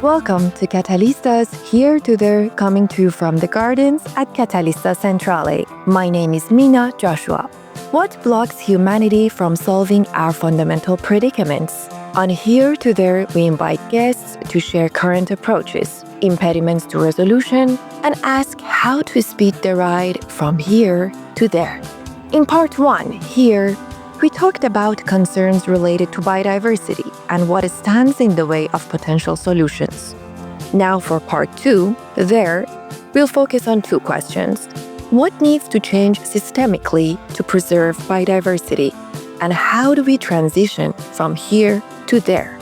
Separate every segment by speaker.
Speaker 1: Welcome to Catalista's Here to There, coming to you from the gardens at Catalista Centrale. My name is Mina Joshua. What blocks humanity from solving our fundamental predicaments? On Here to There, we invite guests to share current approaches, impediments to resolution, and ask how to speed the ride from here to there. In part 1, here, we talked about concerns related to biodiversity and what stands in the way of potential solutions. Now for part 2, there, we'll focus on 2 questions. What needs to change systemically to preserve biodiversity? And how do we transition from here to there?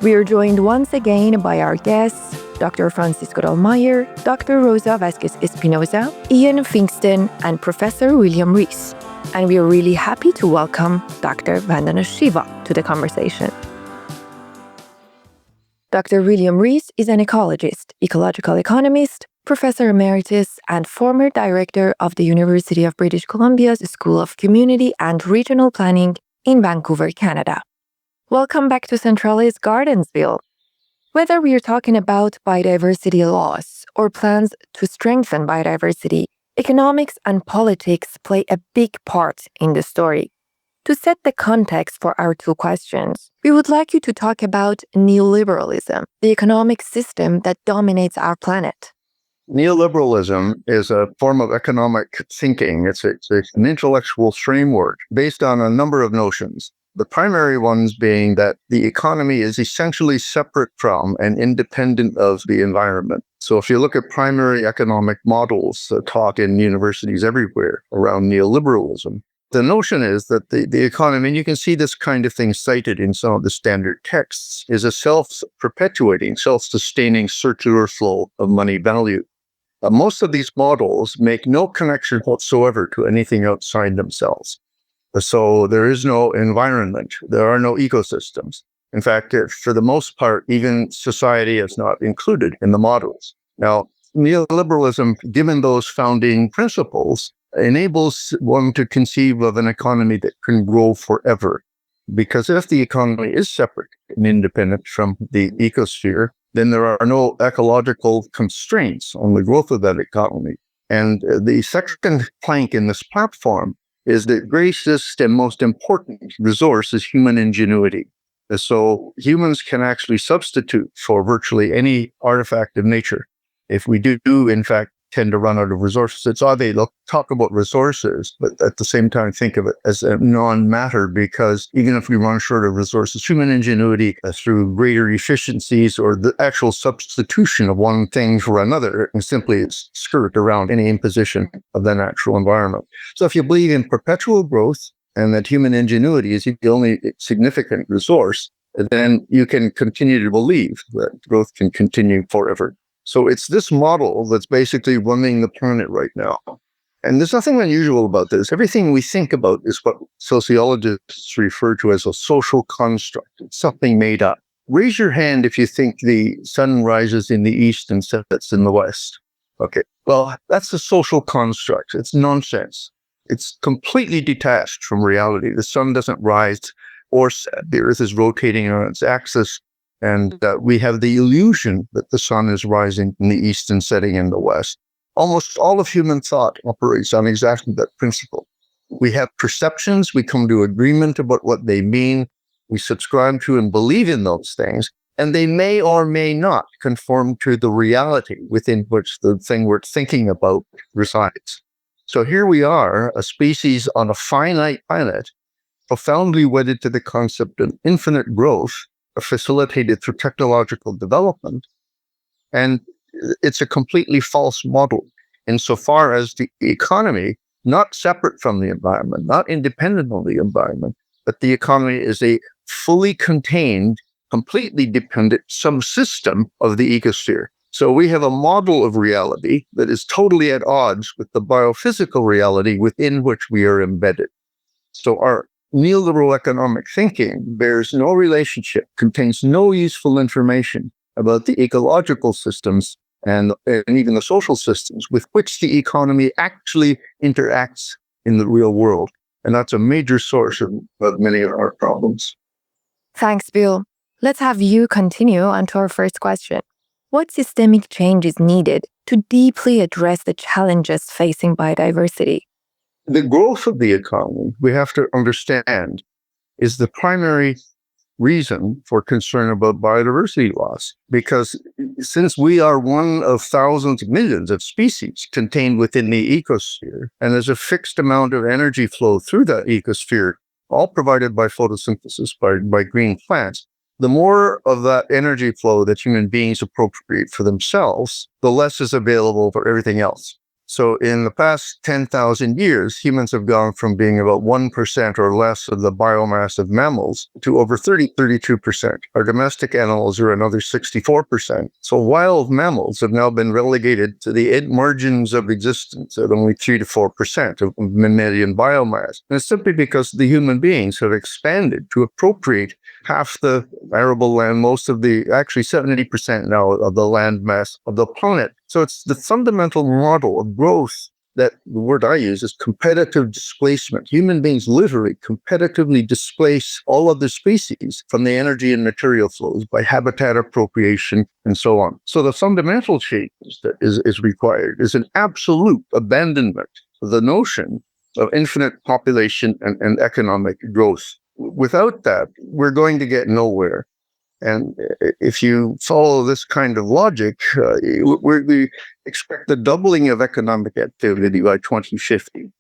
Speaker 1: We are joined once again by our guests, Dr. Francisco Dolmeyer, Dr. Rosa Vasquez-Espinosa, Ian Fingston, and Professor William Rees. And we are really happy to welcome Dr. Vandana Shiva to the conversation. Dr. William Rees is an ecologist, ecological economist, professor emeritus, and former director of the University of British Columbia's School of Community and Regional Planning in Vancouver, Canada. Welcome back to Centrale's Gardensville. Whether we are talking about biodiversity loss or plans to strengthen biodiversity, economics and politics play a big part in the story. To set the context for our 2 questions, we would like you to talk about neoliberalism, the economic system that dominates our planet.
Speaker 2: Neoliberalism is a form of economic thinking. It's an intellectual framework based on a number of notions. The primary ones being that the economy is essentially separate from and independent of the environment. So if you look at primary economic models taught in universities everywhere around neoliberalism, the notion is that the economy, and you can see this kind of thing cited in some of the standard texts, is a self-perpetuating, self-sustaining circular flow of money value. Most of these models make no connection whatsoever to anything outside themselves. So there is no environment. There are no ecosystems. In fact, for the most part, even society is not included in the models. Now, neoliberalism, given those founding principles, enables one to conceive of an economy that can grow forever. Because if the economy is separate and independent from the ecosphere, then there are no ecological constraints on the growth of that economy. And the second plank in this platform is the greatest and most important resource is human ingenuity. So humans can actually substitute for virtually any artifact of nature. If we do in fact, tend to run out of resources, it's odd they talk about resources, but at the same time think of it as a non-matter, because even if we run short of resources, human ingenuity through greater efficiencies or the actual substitution of one thing for another can simply skirt around any imposition of the natural environment. So if you believe in perpetual growth and that human ingenuity is the only significant resource, then you can continue to believe that growth can continue forever. So it's this model that's basically running the planet right now. And there's nothing unusual about this. Everything we think about is what sociologists refer to as a social construct. It's something made up. Raise your hand if you think the sun rises in the east and sets in the west. Okay, well, that's a social construct. It's nonsense. It's completely detached from reality. The sun doesn't rise or set. The earth is rotating on its axis. And we have the illusion that the sun is rising in the east and setting in the west. Almost all of human thought operates on exactly that principle. We have perceptions, we come to agreement about what they mean, we subscribe to and believe in those things, and they may or may not conform to the reality within which the thing we're thinking about resides. So here we are, a species on a finite planet, profoundly wedded to the concept of infinite growth, facilitated through technological development. And it's a completely false model insofar as the economy, not separate from the environment, not independent of the environment, but the economy is a fully contained, completely dependent subsystem of the ecosphere. So we have a model of reality that is totally at odds with the biophysical reality within which we are embedded. So our neoliberal economic thinking bears no relationship, contains no useful information about the ecological systems and even the social systems with which the economy actually interacts in the real world. And that's a major source of many of our problems.
Speaker 1: Thanks, Bill. Let's have you continue on to our first question. What systemic change is needed to deeply address the challenges facing biodiversity?
Speaker 2: The growth of the economy, we have to understand, is the primary reason for concern about biodiversity loss. Because since we are one of thousands of millions of species contained within the ecosphere, and there's a fixed amount of energy flow through that ecosphere, all provided by photosynthesis, by green plants, the more of that energy flow that human beings appropriate for themselves, the less is available for everything else. So in the past 10,000 years, humans have gone from being about 1% or less of the biomass of mammals to over 32%. Our domestic animals are another 64%. So wild mammals have now been relegated to the margins of existence at only 3 to 4% of mammalian biomass. And it's simply because the human beings have expanded to appropriate half the arable land, actually 70% now of the land mass of the planet. So it's the fundamental model of growth that the word I use is competitive displacement. Human beings literally competitively displace all other species from the energy and material flows by habitat appropriation and so on. So the fundamental change that is required is an absolute abandonment of the notion of infinite population and economic growth. Without that, we're going to get nowhere. And if you follow this kind of logic, we expect the doubling of economic activity by 2050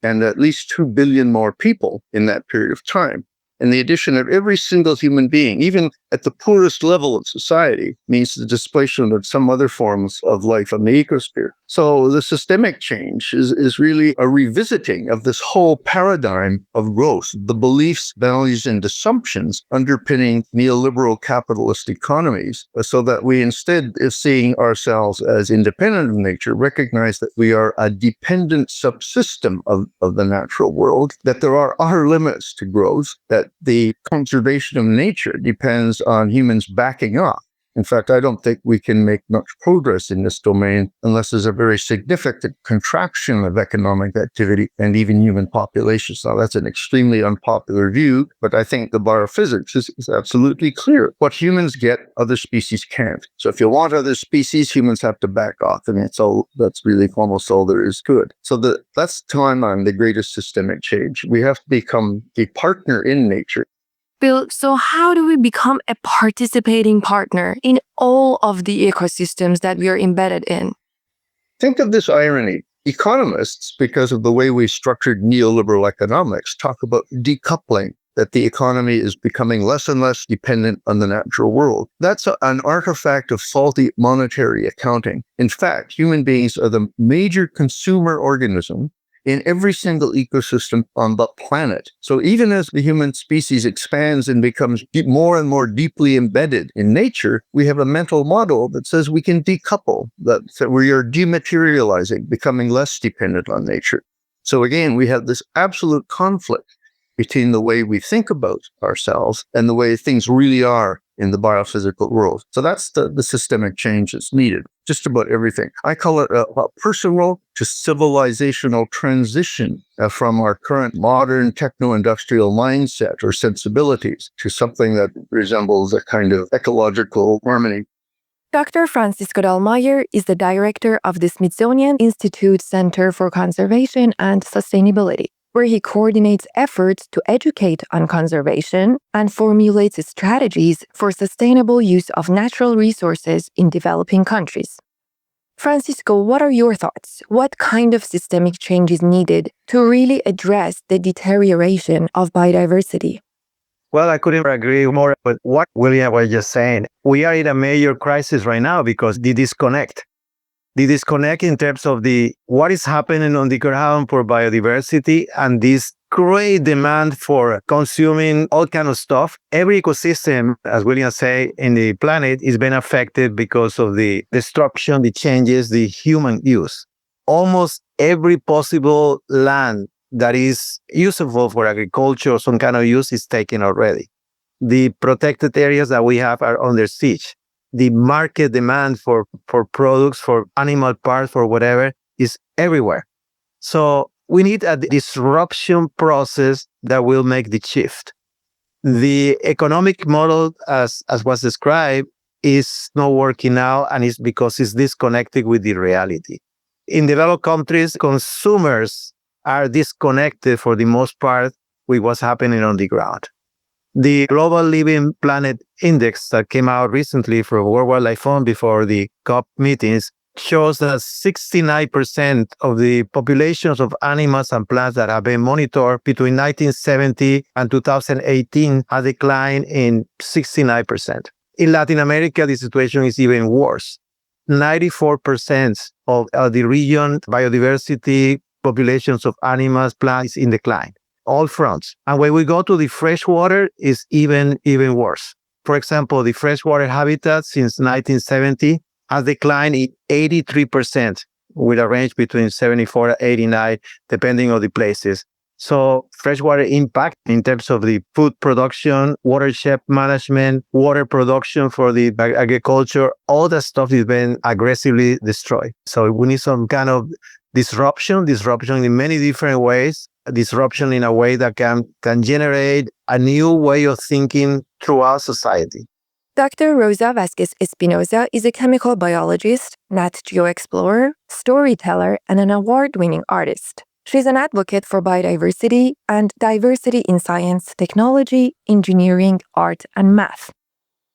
Speaker 2: and at least 2 billion more people in that period of time. And the addition of every single human being, even at the poorest level of society, means the displacement of some other forms of life on the ecosphere. So the systemic change is really a revisiting of this whole paradigm of growth, the beliefs, values, and assumptions underpinning neoliberal capitalist economies, so that we, instead of seeing ourselves as independent of nature, recognize that we are a dependent subsystem of the natural world, that there are utter limits to growth, that the conservation of nature depends on humans backing off. In fact, I don't think we can make much progress in this domain unless there's a very significant contraction of economic activity and even human populations. Now, that's an extremely unpopular view, but I think the biophysics is absolutely clear. What humans get, other species can't. So if you want other species, humans have to back off. And that's really almost all there is to it. So that's, to my mind, the greatest systemic change. We have to become a partner in nature.
Speaker 1: Bill, so how do we become a participating partner in all of the ecosystems that we are embedded in?
Speaker 2: Think of this irony. Economists, because of the way we structured neoliberal economics, talk about decoupling, that the economy is becoming less and less dependent on the natural world. That's an artifact of faulty monetary accounting. In fact, human beings are the major consumer organism in every single ecosystem on the planet. So even as the human species expands and becomes more and more deeply embedded in nature, we have a mental model that says we can decouple, that we are dematerializing, becoming less dependent on nature. So again, we have this absolute conflict between the way we think about ourselves and the way things really are in the biophysical world. So that's the systemic change that's needed. Just about everything. I call it a personal to civilizational transition from our current modern techno-industrial mindset or sensibilities to something that resembles a kind of ecological harmony.
Speaker 1: Dr. Francisco Dalmayer is the director of the Smithsonian Institute Center for Conservation and Sustainability, where he coordinates efforts to educate on conservation and formulates strategies for sustainable use of natural resources in developing countries. Francisco, what are your thoughts? What kind of systemic change is needed to really address the deterioration of biodiversity?
Speaker 3: Well, I couldn't agree more with what William was just saying. We are in a major crisis right now because the disconnect in terms of what is happening on the ground for biodiversity and this great demand for consuming all kind of stuff. Every ecosystem, as William say, in the planet is being affected because of the destruction, the changes, the human use. Almost every possible land that is useful for agriculture or some kind of use is taken already. The protected areas that we have are under siege. The market demand for products, for animal parts, for whatever, is everywhere. So we need a disruption process that will make the shift. The economic model, as was described, is not working out, and it's because it's disconnected with the reality. In developed countries, consumers are disconnected for the most part with what's happening on the ground. The Global Living Planet Index that came out recently for World Wildlife Fund before the COP meetings shows that 69% of the populations of animals and plants that have been monitored between 1970 and 2018 have declined in 69%. In Latin America, the situation is even worse. 94% of the region biodiversity populations of animals, plants in decline, all fronts. And when we go to the freshwater, it's even worse. For example, the freshwater habitat since 1970 has declined in 83%, with a range between 74 and 89, depending on the places. So freshwater impact in terms of the food production, watershed management, water production for the agriculture, all that stuff is being aggressively destroyed. So we need some kind of disruption in many different ways, disruption in a way that can generate a new way of thinking throughout society.
Speaker 1: Dr. Rosa Vasquez Espinosa is a chemical biologist, Nat Geo explorer, storyteller, and an award-winning artist. She's an advocate for biodiversity and diversity in science, technology, engineering, art, and math.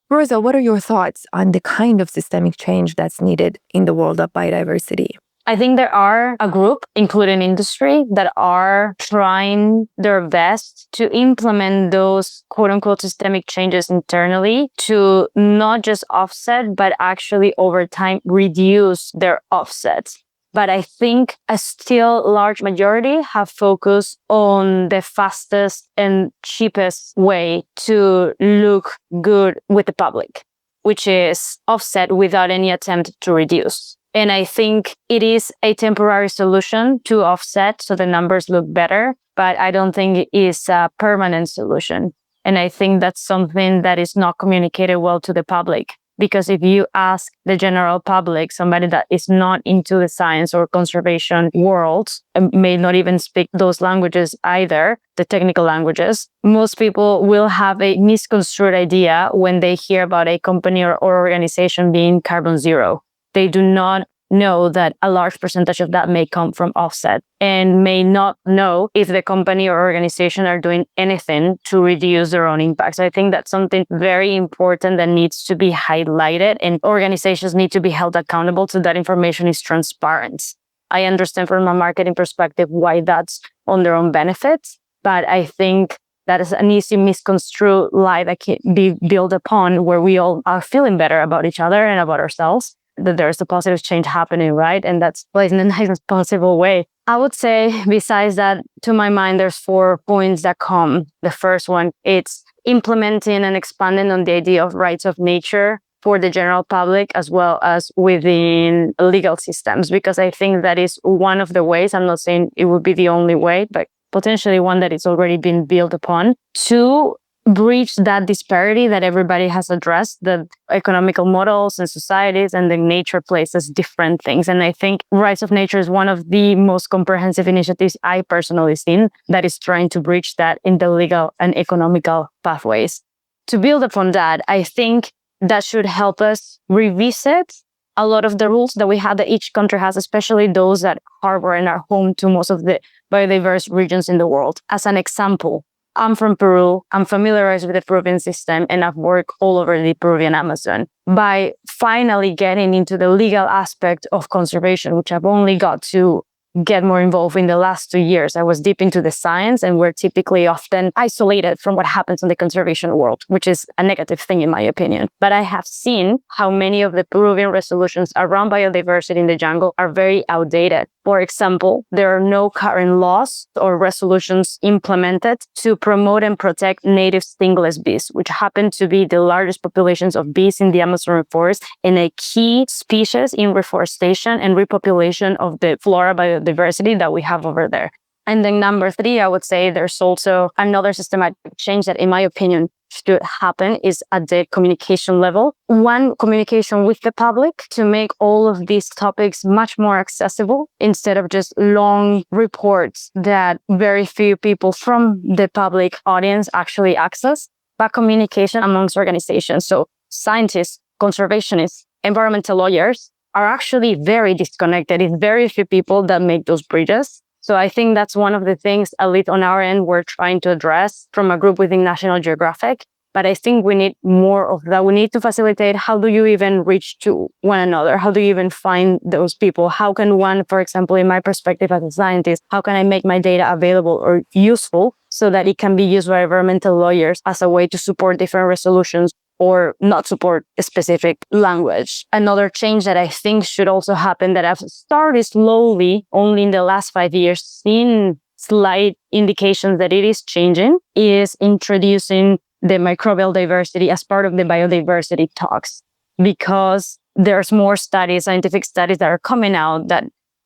Speaker 1: Rosa, what are your thoughts on the kind of systemic change that's needed in the world of biodiversity?
Speaker 4: I think there are a group, including industry, that are trying their best to implement those quote-unquote systemic changes internally to not just offset, but actually over time reduce their offsets. But I think a still large majority have focused on the fastest and cheapest way to look good with the public, which is offset without any attempt to reduce. And I think it is a temporary solution to offset so the numbers look better, but I don't think it is a permanent solution. And I think that's something that is not communicated well to the public. Because if you ask the general public, somebody that is not into the science or conservation world, and may not even speak those languages either, the technical languages, most people will have a misconstrued idea when they hear about a company or organization being carbon zero. They do not know that a large percentage of that may come from offset and may not know if the company or organization are doing anything to reduce their own impacts. I think that's something very important that needs to be highlighted, and organizations need to be held accountable so that information is transparent. I understand from a marketing perspective why that's on their own benefits, but I think that is an easy misconstrued lie that can be built upon where we all are feeling better about each other and about ourselves, that there's a positive change happening, right? And that's in a nice possible way. I would say, besides that, to my mind, there's 4 points that come. The first one, it's implementing and expanding on the idea of rights of nature for the general public as well as within legal systems, because I think that is one of the ways. I'm not saying it would be the only way, but potentially one that is already been built upon to breach that disparity that everybody has addressed, the economical models and societies, and the nature places different things. And I think rights of nature is one of the most comprehensive initiatives I personally seen that is trying to breach that in the legal and economical pathways. To build upon that, I think that should help us revisit a lot of the rules that we have that each country has, especially those that harbor and are home to most of the biodiverse regions in the world. As an example, I'm from Peru, I'm familiarized with the Peruvian system, and I've worked all over the Peruvian Amazon. By finally getting into the legal aspect of conservation, which I've only got to get more involved in the last 2 years, I was deep into the science, and we're typically often isolated from what happens in the conservation world, which is a negative thing in my opinion. But I have seen how many of the Peruvian resolutions around biodiversity in the jungle are very outdated. For example, there are no current laws or resolutions implemented to promote and protect native stingless bees, which happen to be the largest populations of bees in the Amazon forest and a key species in reforestation and repopulation of the flora biodiversity that we have over there. And then number 3, I would say there's also another systematic change that, in my opinion, should happen is at the communication level. One, communication with the public to make all of these topics much more accessible instead of just long reports that very few people from the public audience actually access. but communication amongst organizations. So scientists, conservationists, environmental lawyers are actually very disconnected. It's very few people that make those bridges. So I think that's one of the things, at least on our end, we're trying to address from a group within National Geographic. But I think we need more of that. We need to facilitate, how do you even reach to one another? How do you even find those people? How can one, for example, in my perspective as a scientist, how can I make my data available or useful so that it can be used by environmental lawyers as a way to support different resolutions or not support a specific language? Another change that I think should also happen, that I've started slowly only in the last 5 years, seeing slight indications that it is changing, is introducing the microbial diversity as part of the biodiversity talks, because there's more studies, scientific studies that are coming out that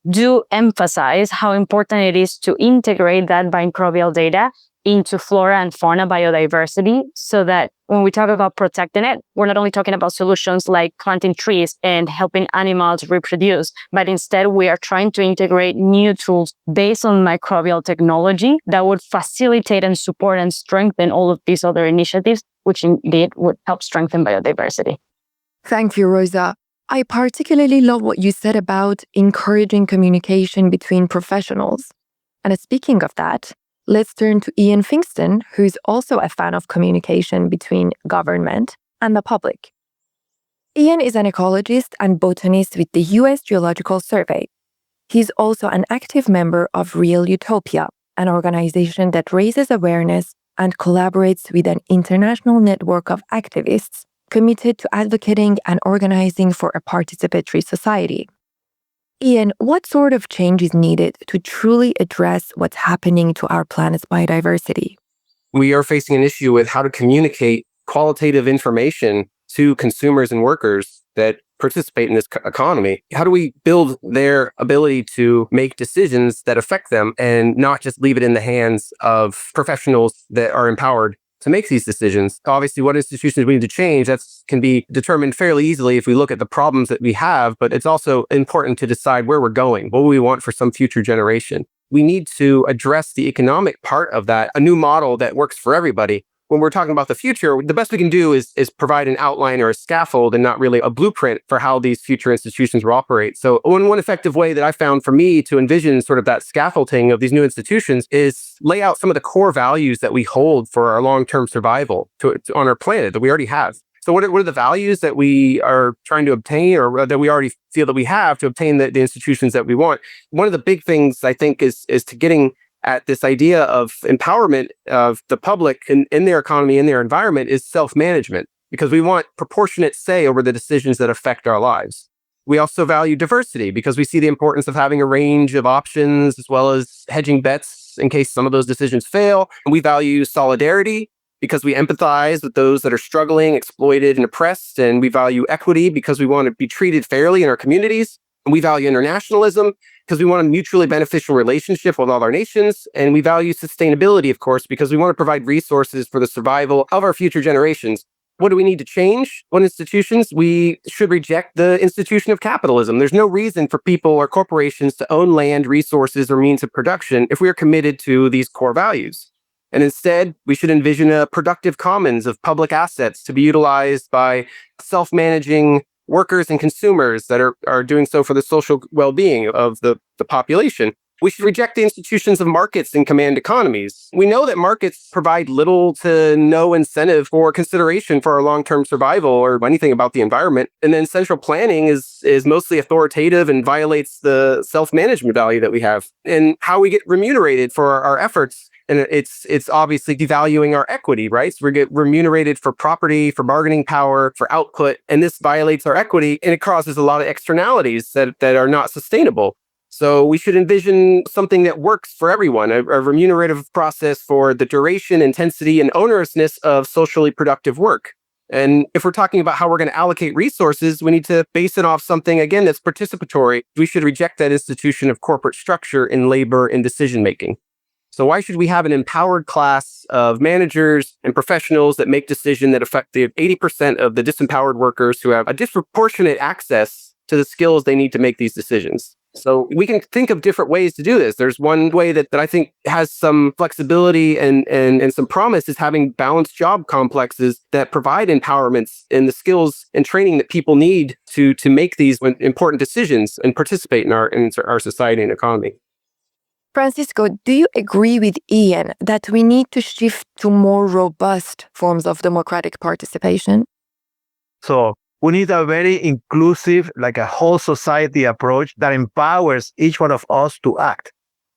Speaker 4: do emphasize how important it is to integrate that microbial data into flora and fauna biodiversity, so that when we talk about protecting it, we're not only talking about solutions like planting trees and helping animals reproduce, but instead we are trying to integrate new tools based on microbial technology that would facilitate and support and strengthen all of these other initiatives, which indeed would help strengthen biodiversity.
Speaker 1: Thank you, Rosa. I particularly love what you said about encouraging communication between professionals. And speaking of that, let's turn to Ian Fingston, who's also a fan of communication between government and the public. Ian is an ecologist and botanist with the US Geological Survey. He's also an active member of Real Utopia, an organization that raises awareness and collaborates with an international network of activists committed to advocating and organizing for a participatory society. Ian, what sort of change is needed to truly address what's happening to our planet's biodiversity?
Speaker 5: We are facing an issue with how to communicate qualitative information to consumers and workers that participate in this economy. How do we build their ability to make decisions that affect them and not just leave it in the hands of professionals that are empowered to make these decisions? Obviously, what institutions we need to change, that can be determined fairly easily if we look at the problems that we have, but it's also important to decide where we're going, what we want for some future generation. We need to address the economic part of that, a new model that works for everybody. When we're talking about the future, the best we can do is provide an outline or a scaffold and not really a blueprint for how these future institutions will operate. So one effective way that I found for me to envision sort of that scaffolding of these new institutions is lay out some of the core values that we hold for our long-term survival on our planet that we already have. So what are the values that we are trying to obtain, or that we already feel that we have to obtain the institutions that we want? One of the big things I think is to getting at this idea of empowerment of the public in their economy, in their environment, is self-management, because we want proportionate say over the decisions that affect our lives. We also value diversity because we see the importance of having a range of options as well as hedging bets in case some of those decisions fail. And we value solidarity because we empathize with those that are struggling, exploited, and oppressed. And we value equity because we want to be treated fairly in our communities. And we value internationalism because we want a mutually beneficial relationship with all our nations. And we value sustainability, of course, because we want to provide resources for the survival of our future generations. What do we need to change? What institutions? We should reject the institution of capitalism. There's no reason for people or corporations to own land, resources, or means of production if we are committed to these core values. And instead, we should envision a productive commons of public assets to be utilized by self-managing workers and consumers that are doing so for the social well-being of the population. We should reject the institutions of markets and command economies. We know that markets provide little to no incentive for consideration for our long-term survival or anything about the environment. And then central planning is mostly authoritative and violates the self-management value that we have. And how we get remunerated for our efforts, and it's obviously devaluing our equity, right? So we get remunerated for property, for bargaining power, for output, and this violates our equity, and it causes a lot of externalities that are not sustainable. So we should envision something that works for everyone, a remunerative process for the duration, intensity, and onerousness of socially productive work. And if we're talking about how we're going to allocate resources, we need to base it off something, again, that's participatory. We should reject that institution of corporate structure in labor and decision-making. So why should we have an empowered class of managers and professionals that make decisions that affect the 80% of the disempowered workers who have a disproportionate access to the skills they need to make these decisions? So we can think of different ways to do this. There's one way that I think has some flexibility and some promise is having balanced job complexes that provide empowerments and the skills and training that people need to make these important decisions and participate in our society and economy.
Speaker 1: Francisco, do you agree with Ian that we need to shift to more robust forms of democratic participation?
Speaker 3: So we need a very inclusive, like a whole society approach that empowers each one of us to act.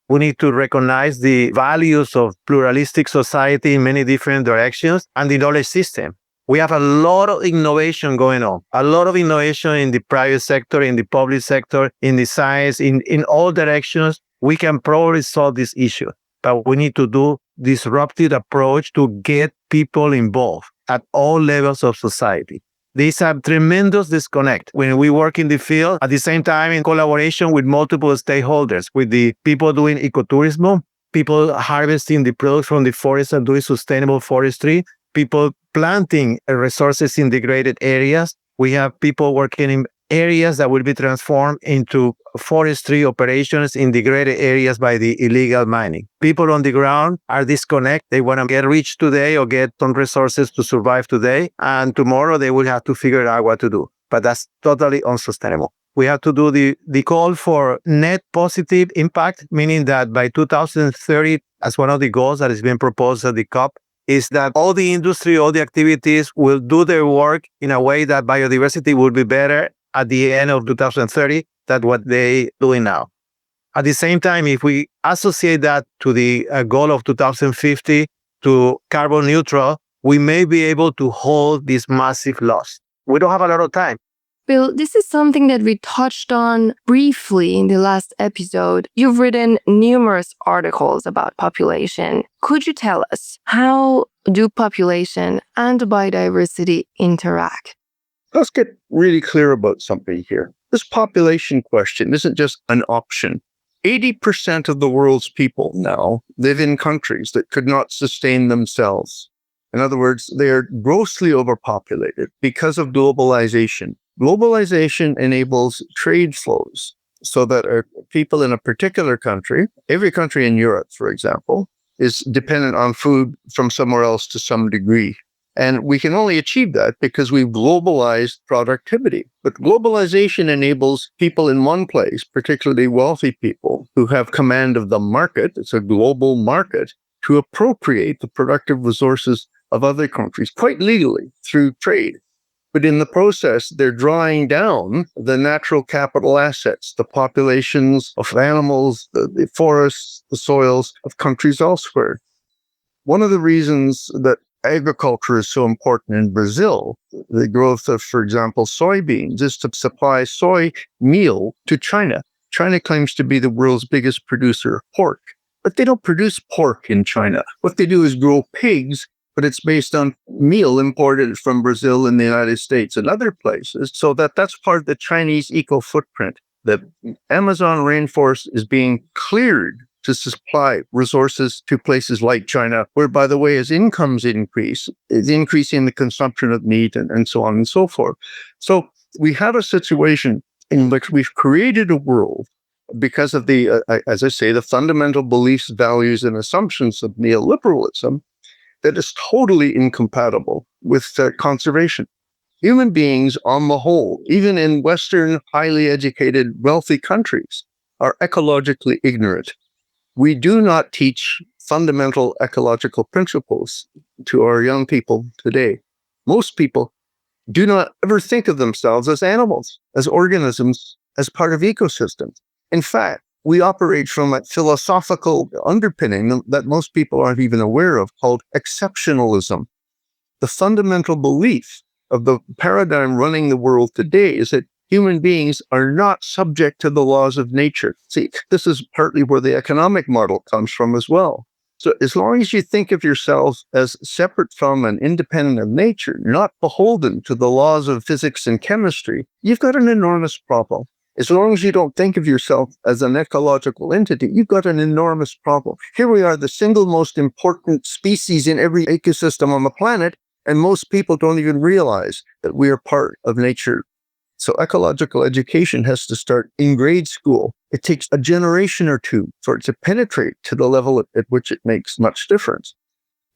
Speaker 3: We need to recognize the values of pluralistic society in many different directions and the knowledge system. We have a lot of innovation going on, a lot of innovation in the private sector, in the public sector, in the science, in all directions. We can probably solve this issue, but we need to do disruptive approach to get people involved at all levels of society. There's a tremendous disconnect when we work in the field, at the same time in collaboration with multiple stakeholders, with the people doing ecotourism, people harvesting the products from the forest and doing sustainable forestry, people planting resources in degraded areas. We have people working in areas that will be transformed into forestry operations in degraded areas by the illegal mining. People on the ground are disconnected. They want to get rich today or get some resources to survive today, and tomorrow they will have to figure out what to do. But that's totally unsustainable. We have to do the call for net positive impact, meaning that by 2030, as one of the goals that has been proposed at the COP, is that all the industry, all the activities will do their work in a way that biodiversity will be better at the end of 2030 than what they doing now. At the same time, if we associate that to the goal of 2050 to carbon neutral, we may be able to hold this massive loss. We don't have a lot of time.
Speaker 1: Bill, this is something that we touched on briefly in the last episode. You've written numerous articles about population. Could you tell us, how do population and biodiversity interact?
Speaker 2: Let's get really clear about something here. This population question isn't just an option. 80% of the world's people now live in countries that could not sustain themselves. In other words, they are grossly overpopulated because of globalization. Globalization enables trade flows so that people in a particular country, every country in Europe, for example, is dependent on food from somewhere else to some degree. And we can only achieve that because we've globalized productivity. But globalization enables people in one place, particularly wealthy people who have command of the market, it's a global market, to appropriate the productive resources of other countries quite legally through trade. But in the process, they're drawing down the natural capital assets, the populations of animals, the forests, the soils of countries elsewhere. One of the reasons that agriculture is so important in Brazil, the growth of, for example, soybeans, is to supply soy meal to China. China claims to be the world's biggest producer of pork, but they don't produce pork in China. What they do is grow pigs, but it's based on meal imported from Brazil and the United States and other places. So that's part of the Chinese eco footprint. The Amazon rainforest is being cleared to supply resources to places like China, where, by the way, as incomes increase, it's increasing the consumption of meat and so on and so forth. So we have a situation in which we've created a world because of the, as I say, the fundamental beliefs, values, and assumptions of neoliberalism that is totally incompatible with conservation. Human beings, on the whole, even in Western, highly educated, wealthy countries, are ecologically ignorant. We do not teach fundamental ecological principles to our young people today. Most people do not ever think of themselves as animals, as organisms, as part of ecosystems. In fact, we operate from a philosophical underpinning that most people aren't even aware of, called exceptionalism. The fundamental belief of the paradigm running the world today is that human beings are not subject to the laws of nature. See, this is partly where the economic model comes from as well. So as long as you think of yourself as separate from and independent of nature, not beholden to the laws of physics and chemistry, you've got an enormous problem. As long as you don't think of yourself as an ecological entity, you've got an enormous problem. Here we are, the single most important species in every ecosystem on the planet, and most people don't even realize that we are part of nature. So ecological education has to start in grade school. It takes a generation or two for it to penetrate to the level at which it makes much difference.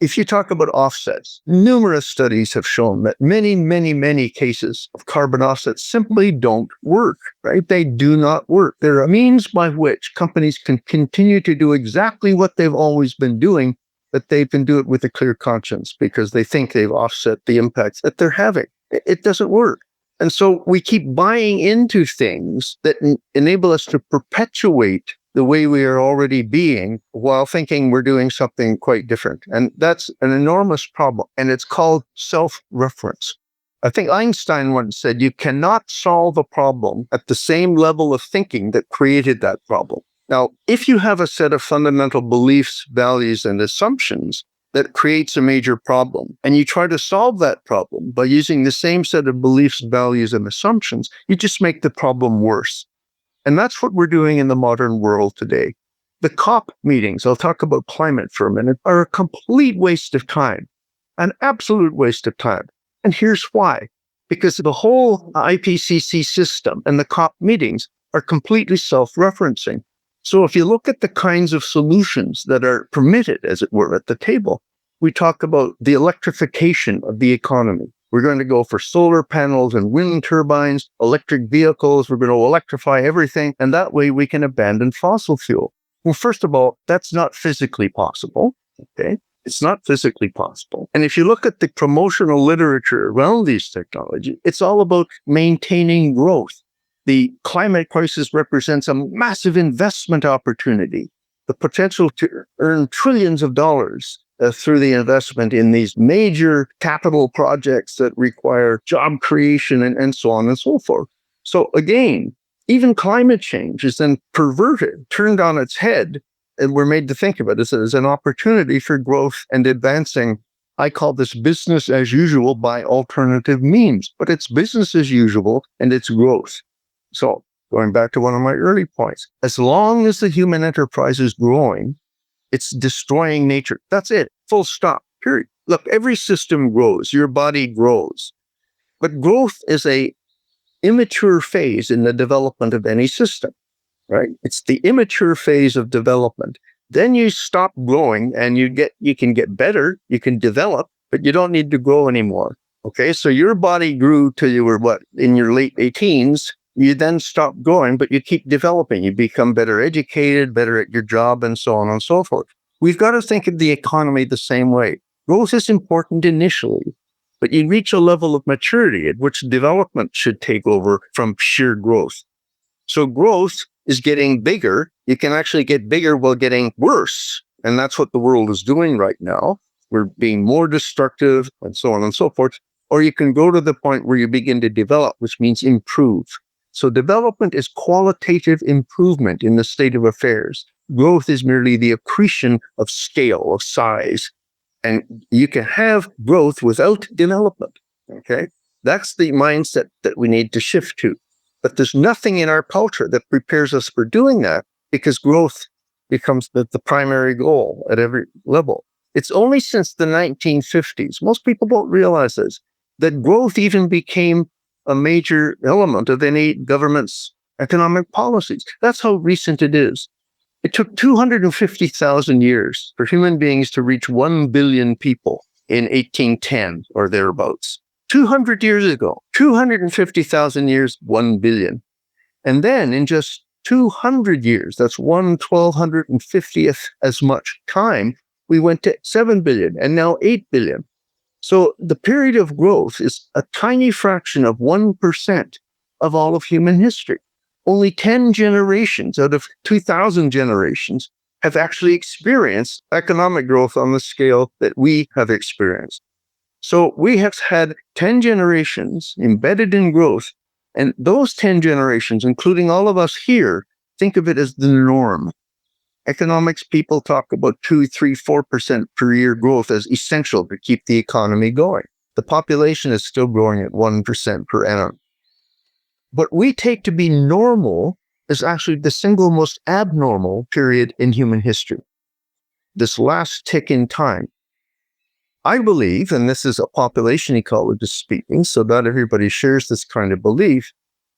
Speaker 2: If you talk about offsets, numerous studies have shown that many cases of carbon offsets simply don't work, right? They do not work. They're a means by which companies can continue to do exactly what they've always been doing, but they can do it with a clear conscience because they think they've offset the impacts that they're having. It doesn't work. And so we keep buying into things that enable us to perpetuate the way we are already being while thinking we're doing something quite different. And that's an enormous problem. And it's called self-reference. I think Einstein once said, you cannot solve a problem at the same level of thinking that created that problem. Now, if you have a set of fundamental beliefs, values, and assumptions that creates a major problem, and you try to solve that problem by using the same set of beliefs, values, and assumptions, you just make the problem worse. And that's what we're doing in the modern world today. The COP meetings, I'll talk about climate for a minute, are a complete waste of time, an absolute waste of time. And here's why. Because the whole IPCC system and the COP meetings are completely self-referencing. So if you look at the kinds of solutions that are permitted, as it were, at the table, we talk about the electrification of the economy. We're going to go for solar panels and wind turbines, electric vehicles. We're going to electrify everything. And that way we can abandon fossil fuel. Well, first of all, that's not physically possible. Okay. It's not physically possible. And if you look at the promotional literature around these technologies, it's all about maintaining growth. The climate crisis represents a massive investment opportunity, the potential to earn trillions of dollars through the investment in these major capital projects that require job creation and so on and so forth. So again, even climate change is then perverted, turned on its head, and we're made to think of it as an opportunity for growth and advancing. I call this business as usual by alternative means, but it's business as usual and it's growth. So going back to one of my early points, as long as the human enterprise is growing, it's destroying nature. That's it. Full stop. Period. Look, every system grows. Your body grows. But growth is a immature phase in the development of any system, right? It's the immature phase of development. Then you stop growing and you can get better, you can develop, but you don't need to grow anymore. Okay, so your body grew till you were in your late 18s. You then stop growing, but you keep developing. You become better educated, better at your job, and so on and so forth. We've got to think of the economy the same way. Growth is important initially, but you reach a level of maturity at which development should take over from sheer growth. So growth is getting bigger. You can actually get bigger while getting worse. And that's what the world is doing right now. We're being more destructive and so on and so forth. Or you can go to the point where you begin to develop, which means improve. So development is qualitative improvement in the state of affairs. Growth is merely the accretion of scale, of size. And you can have growth without development. Okay? That's the mindset that we need to shift to. But there's nothing in our culture that prepares us for doing that because growth becomes the primary goal at every level. It's only since the 1950s, most people don't realize this, that growth even became a major element of any government's economic policies. That's how recent it is. It took 250,000 years for human beings to reach 1 billion people in 1810 or thereabouts. 200 years ago, 250,000 years, 1 billion. And then in just 200 years, that's 1/1250th as much time, we went to 7 billion and now 8 billion. So the period of growth is a tiny fraction of 1% of all of human history. Only 10 generations out of 2,000 generations have actually experienced economic growth on the scale that we have experienced. So we have had 10 generations embedded in growth, and those 10 generations, including all of us here, think of it as the norm. Economics people talk about 2, 3, 4% per year growth as essential to keep the economy going. The population is still growing at 1% per annum. What we take to be normal is actually the single most abnormal period in human history. This last tick in time. I believe, and this is a population ecologist speaking, so not everybody shares this kind of belief,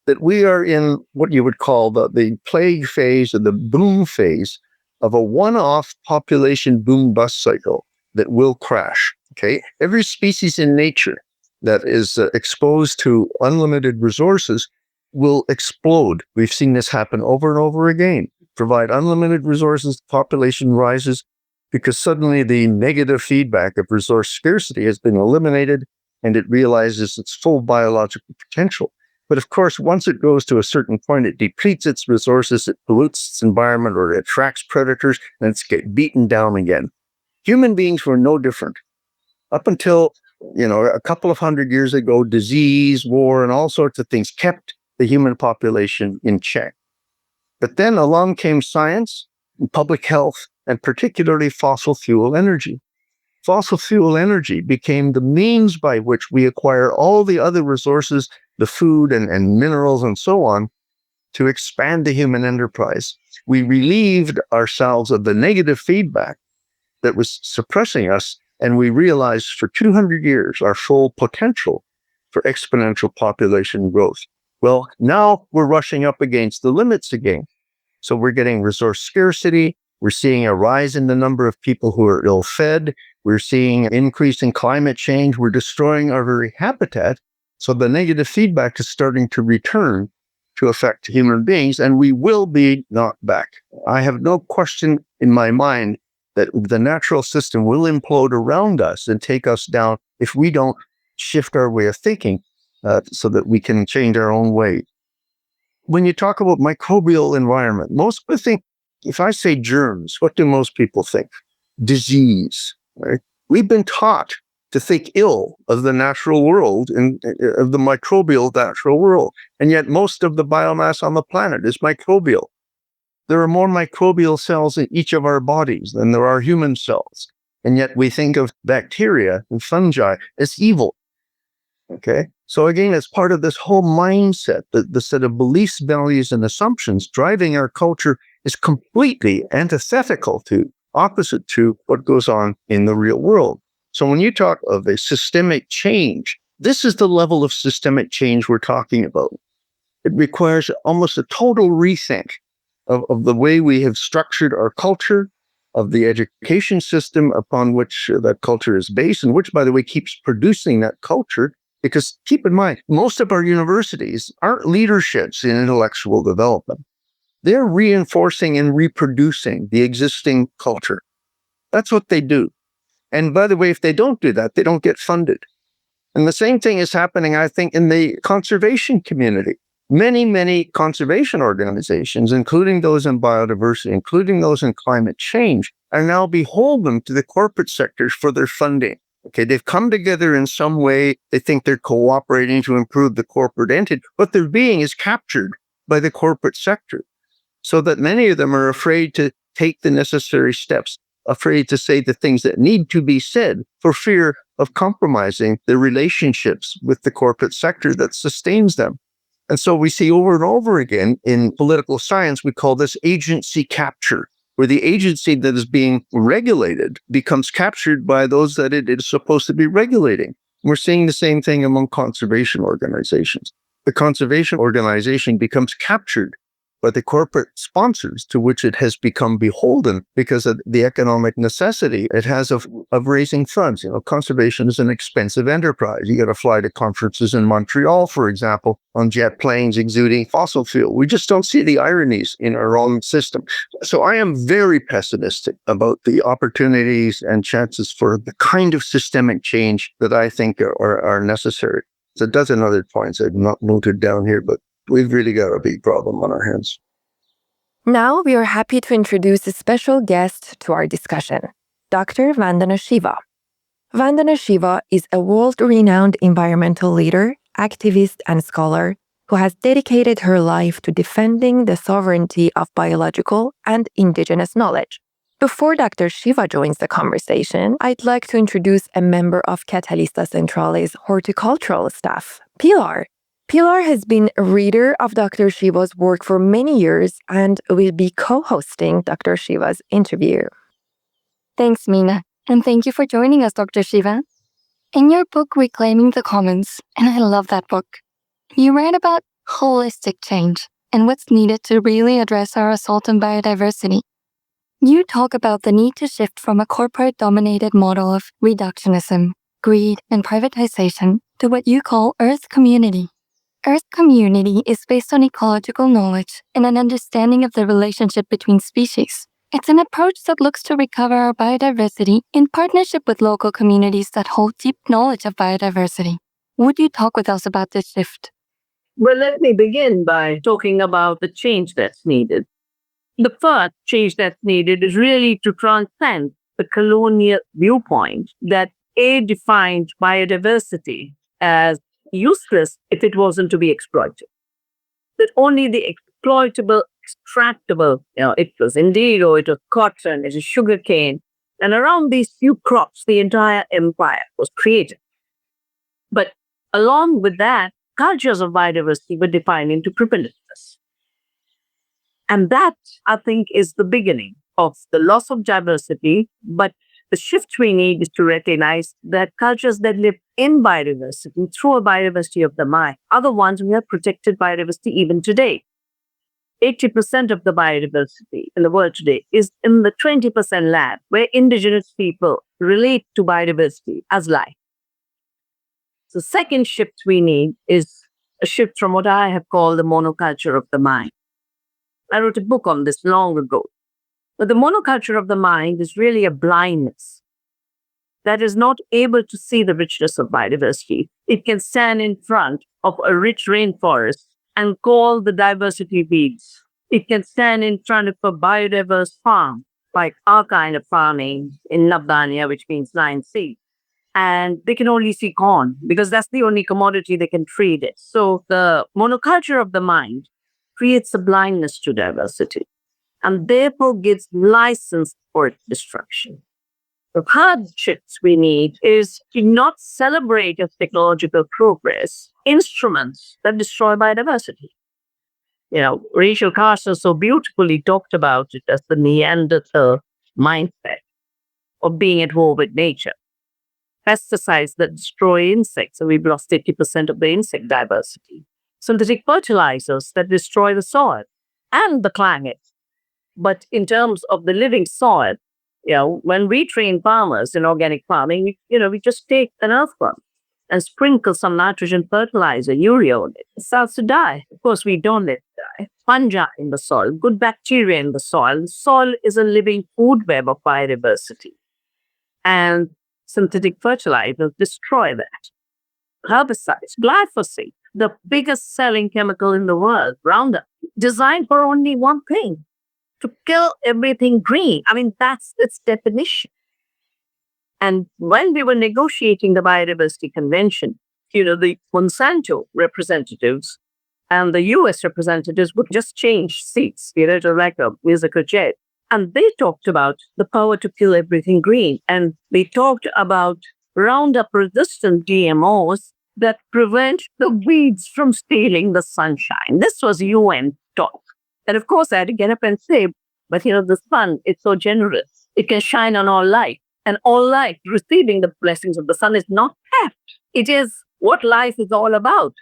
Speaker 2: that we are in what you would call the plague phase or the boom phase of a one-off population boom-bust cycle that will crash. Okay, every species in nature that is exposed to unlimited resources will explode. We've seen this happen over and over again. Provide unlimited resources, population rises because suddenly the negative feedback of resource scarcity has been eliminated and it realizes its full biological potential. But of course, once it goes to a certain point, it depletes its resources, it pollutes its environment, or it attracts predators, and it's get beaten down again. Human beings were no different. Up until, a couple of hundred years ago, disease, war, and all sorts of things kept the human population in check. But then along came science, public health, and particularly fossil fuel energy. Fossil fuel energy became the means by which we acquire all the other resources, the food and minerals and so on, to expand the human enterprise. We relieved ourselves of the negative feedback that was suppressing us, and we realized for 200 years our full potential for exponential population growth. Well, now we're rushing up against the limits again. So we're getting resource scarcity. We're seeing a rise in the number of people who are ill-fed. We're seeing an increase in climate change. We're destroying our very habitat. So the negative feedback is starting to return to affect human beings, and we will be knocked back. I have no question in my mind that the natural system will implode around us and take us down if we don't shift our way of thinking so that we can change our own way. When you talk about microbial environment, most people think, if I say germs, what do most people think? Disease, right? We've been taught to think ill of the natural world and of the microbial natural world. And yet most of the biomass on the planet is microbial. There are more microbial cells in each of our bodies than there are human cells. And yet we think of bacteria and fungi as evil. Okay? So again, it's part of this whole mindset, the set of beliefs, values, and assumptions driving our culture is completely antithetical to, opposite to what goes on in the real world. So when you talk of a systemic change, this is the level of systemic change we're talking about. It requires almost a total rethink of the way we have structured our culture, of the education system upon which that culture is based, and which, by the way, keeps producing that culture. Because keep in mind, most of our universities aren't leaderships in intellectual development. They're reinforcing and reproducing the existing culture. That's what they do. And by the way, if they don't do that, they don't get funded. And the same thing is happening, I think, in the conservation community. Many conservation organizations, including those in biodiversity, including those in climate change, are now beholden to the corporate sectors for their funding. Okay, they've come together in some way. They think they're cooperating to improve the corporate entity, but their being is captured by the corporate sector, so that many of them are afraid to take the necessary steps, afraid to say the things that need to be said for fear of compromising the relationships with the corporate sector that sustains them. And so we see over and over again in political science, we call this agency capture, where the agency that is being regulated becomes captured by those that it is supposed to be regulating. We're seeing the same thing among conservation organizations. The conservation organization becomes captured by the corporate sponsors to which it has become beholden because of the economic necessity it has of raising funds. Conservation is an expensive enterprise. You got to fly to conferences in Montreal, for example, on jet planes exuding fossil fuel. We just don't see the ironies in our own system. So I am very pessimistic about the opportunities and chances for the kind of systemic change that I think are necessary. There's a dozen other points I've not noted down here, but we've really got a big problem on our hands.
Speaker 1: Now we are happy to introduce a special guest to our discussion, Dr. Vandana Shiva. Vandana Shiva is a world-renowned environmental leader, activist, and scholar who has dedicated her life to defending the sovereignty of biological and indigenous knowledge. Before Dr. Shiva joins the conversation, I'd like to introduce a member of Catalista Centrale's horticultural staff, Pilar. Pilar has been a reader of Dr. Shiva's work for many years and will be co-hosting Dr. Shiva's interview.
Speaker 6: Thanks, Mina, and thank you for joining us, Dr. Shiva. In your book, Reclaiming the Commons, and I love that book, you write about holistic change, and what's needed to really address our assault on biodiversity. You talk about the need to shift from a corporate-dominated model of reductionism, greed, and privatization to what you call Earth community. Earth community is based on ecological knowledge and an understanding of the relationship between species. It's an approach that looks to recover our biodiversity in partnership with local communities that hold deep knowledge of biodiversity. Would you talk with us about this shift?
Speaker 7: Well, let me begin by talking about the change that's needed. The first change that's needed is really to transcend the colonial viewpoint that defined biodiversity as useless if it wasn't to be exploited. That only the exploitable, extractable, it was indigo, it was cotton, it was sugarcane, and around these few crops, the entire empire was created. But along with that, cultures of biodiversity were defined into primitiveness. And that, I think, is the beginning of the loss of diversity, but the shift we need is to recognize that cultures that live in biodiversity, through a biodiversity of the mind, are the ones who have protected biodiversity even today. 80% of the biodiversity in the world today is in the 20% land where indigenous people relate to biodiversity as life. The second shift we need is a shift from what I have called the monoculture of the mind. I wrote a book on this long ago. But the monoculture of the mind is really a blindness that is not able to see the richness of biodiversity. It can stand in front of a rich rainforest and call the diversity weeds. It can stand in front of a biodiverse farm, like our kind of farming in Nabdania, which means 9 seeds. And they can only see corn because that's the only commodity they can treat it. So the monoculture of the mind creates a blindness to diversity and therefore gives license for its destruction. The hardships we need is to not celebrate as technological progress instruments that destroy biodiversity. Rachel Carson so beautifully talked about it as the Neanderthal mindset of being at war with nature. Pesticides that destroy insects, and we've lost 80% of the insect diversity. Synthetic fertilizers that destroy the soil and the climate. But in terms of the living soil, when we train farmers in organic farming, we just take an earthworm and sprinkle some nitrogen fertilizer, urea on it. It starts to die. Of course, we don't let it die. Fungi in the soil, good bacteria in the soil. The soil is a living food web of biodiversity. And synthetic fertilizers destroy that. Herbicides, glyphosate, the biggest selling chemical in the world, Roundup, designed for only one thing, to kill everything green. I mean, that's its definition. And when we were negotiating the Biodiversity Convention, the Monsanto representatives and the US representatives would just change seats, to like a musical jet. And they talked about the power to kill everything green. And they talked about Roundup-resistant GMOs that prevent the weeds from stealing the sunshine. This was UN talk. And of course, I had to get up and say, but the sun is so generous. It can shine on all light. And all light, receiving the blessings of the sun, is not theft. It is what life is all about.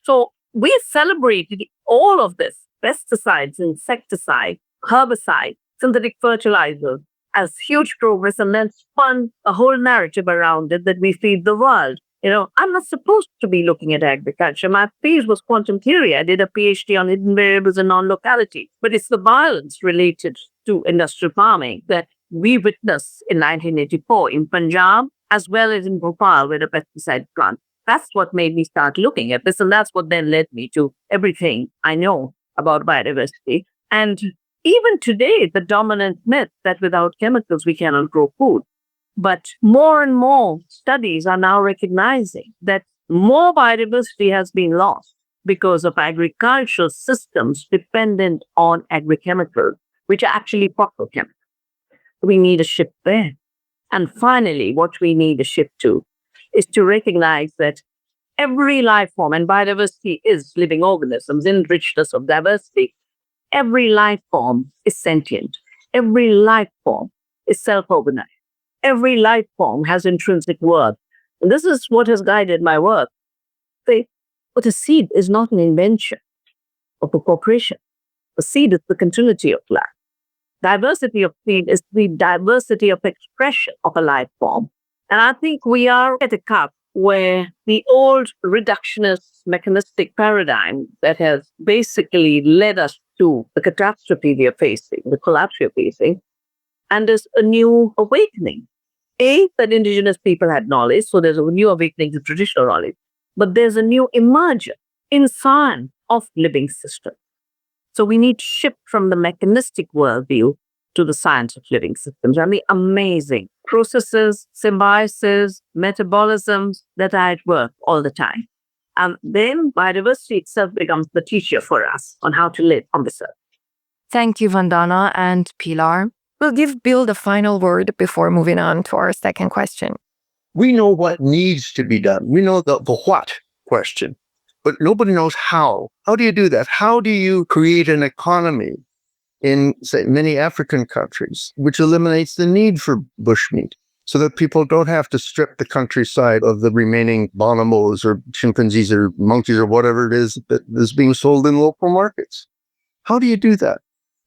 Speaker 7: So we celebrated all of this, pesticides, insecticides, herbicides, synthetic fertilizers, as huge progress, and then spun a whole narrative around it that we feed the world. I'm not supposed to be looking at agriculture. My thesis was quantum theory. I did a PhD on hidden variables and non-locality. But it's the violence related to industrial farming that we witnessed in 1984 in Punjab, as well as in Bhopal, where the pesticide plant. That's what made me start looking at this. And that's what then led me to everything I know about biodiversity. And even today, the dominant myth that without chemicals, we cannot grow food. But more and more studies are now recognizing that more biodiversity has been lost because of agricultural systems dependent on agrochemicals, which are actually proper chemicals. We need a shift there. And finally, what we need a shift to is to recognize that every life form, and biodiversity is living organisms in richness of diversity, every life form is sentient. Every life form is self-organized. Every life form has intrinsic worth. And this is what has guided my work. But a seed is not an invention. of a corporation. A seed is the continuity of life. Diversity of seed is the diversity of expression of a life form. And I think we are at a cusp where the old reductionist mechanistic paradigm that has basically led us to the catastrophe we are facing, the collapse we are facing, and there's a new awakening. That indigenous people had knowledge, so there's a new awakening to traditional knowledge, but there's a new emergence in science of living systems. So we need to shift from the mechanistic worldview to the science of living systems and the amazing processes, symbiosis, metabolisms that are at work all the time. And then biodiversity itself becomes the teacher for us on how to live on this earth.
Speaker 1: Thank you, Vandana and Pilar. We'll give Bill the final word before moving on to our second question.
Speaker 2: We know what needs to be done. We know the what question, but nobody knows how. How do you do that? How do you create an economy in, say, many African countries, which eliminates the need for bushmeat so that people don't have to strip the countryside of the remaining bonobos or chimpanzees or monkeys or whatever it is that is being sold in local markets? How do you do that?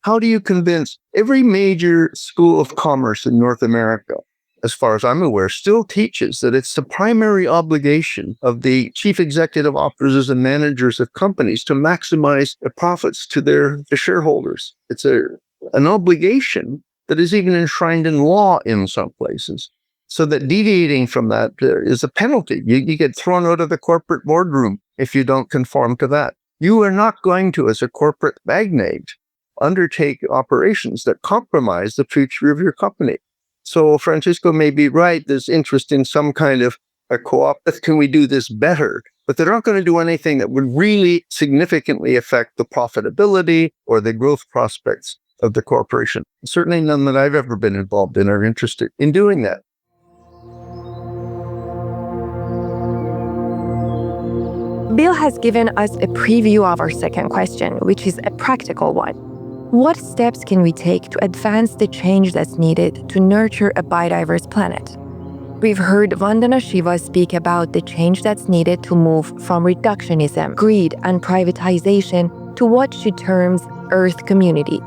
Speaker 2: How do you convince every major school of commerce in North America, as far as I'm aware, still teaches that it's the primary obligation of the chief executive officers and managers of companies to maximize the profits to the shareholders. It's an obligation that is even enshrined in law in some places. So that deviating from that is a penalty. You get thrown out of the corporate boardroom if you don't conform to that. You are not going to, as a corporate magnate, undertake operations that compromise the future of your company. So Francisco may be right. There's interest in some kind of a co-op. Can we do this better? But they're not going to do anything that would really significantly affect the profitability or the growth prospects of the corporation. Certainly none that I've ever been involved in are interested in doing that.
Speaker 1: Bill has given us a preview of our second question, which is a practical one. What steps can we take to advance the change that's needed to nurture a biodiverse planet? We've heard Vandana Shiva speak about the change that's needed to move from reductionism, greed, and privatization to what she terms Earth community.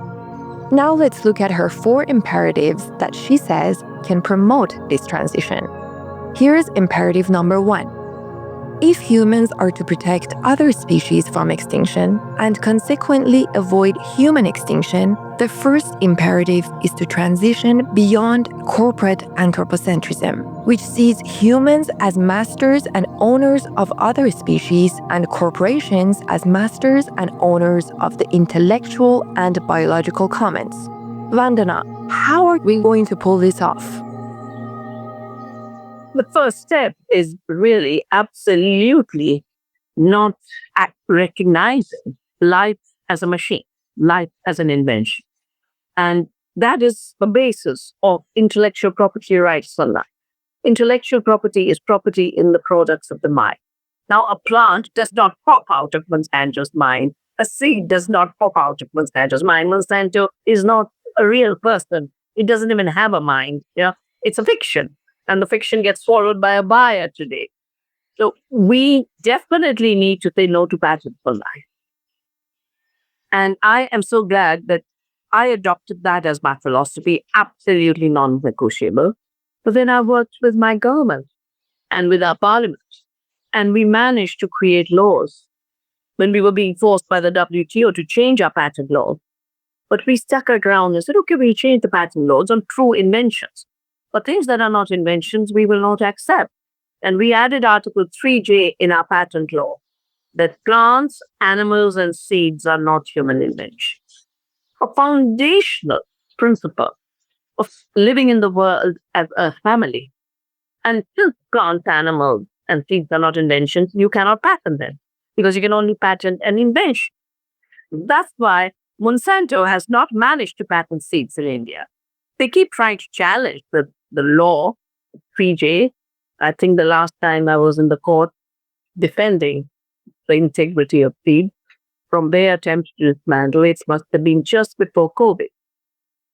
Speaker 1: Now let's look at her 4 imperatives that she says can promote this transition. Here's imperative number 1. If humans are to protect other species from extinction and consequently avoid human extinction, the first imperative is to transition beyond corporate anthropocentrism, which sees humans as masters and owners of other species and corporations as masters and owners of the intellectual and biological commons. Vandana, how are we going to pull this off?
Speaker 7: The first step is really absolutely not recognizing life as a machine, life as an invention. And that is the basis of intellectual property rights on life. Intellectual property is property in the products of the mind. Now, a plant does not pop out of Monsanto's mind. A seed does not pop out of Monsanto's mind. Monsanto is not a real person. It doesn't even have a mind. It's a fiction. And the fiction gets swallowed by a buyer today. So we definitely need to say no to patent for life. And I am so glad that I adopted that as my philosophy, absolutely non-negotiable. But then I worked with my government and with our parliament, and we managed to create laws when we were being forced by the WTO to change our patent law. But we stuck our ground and said, okay, we'll change the patent laws on true inventions. But things that are not inventions, we will not accept. And we added Article 3J in our patent law, that plants, animals, and seeds are not human inventions. A foundational principle of living in the world as a family. And since plants, animals, and seeds are not inventions, you cannot patent them, because you can only patent an invention. That's why Monsanto has not managed to patent seeds in India. They keep trying to challenge the law, 3J. I think the last time I was in the court defending the integrity of seeds from their attempt to dismantle it must have been just before COVID.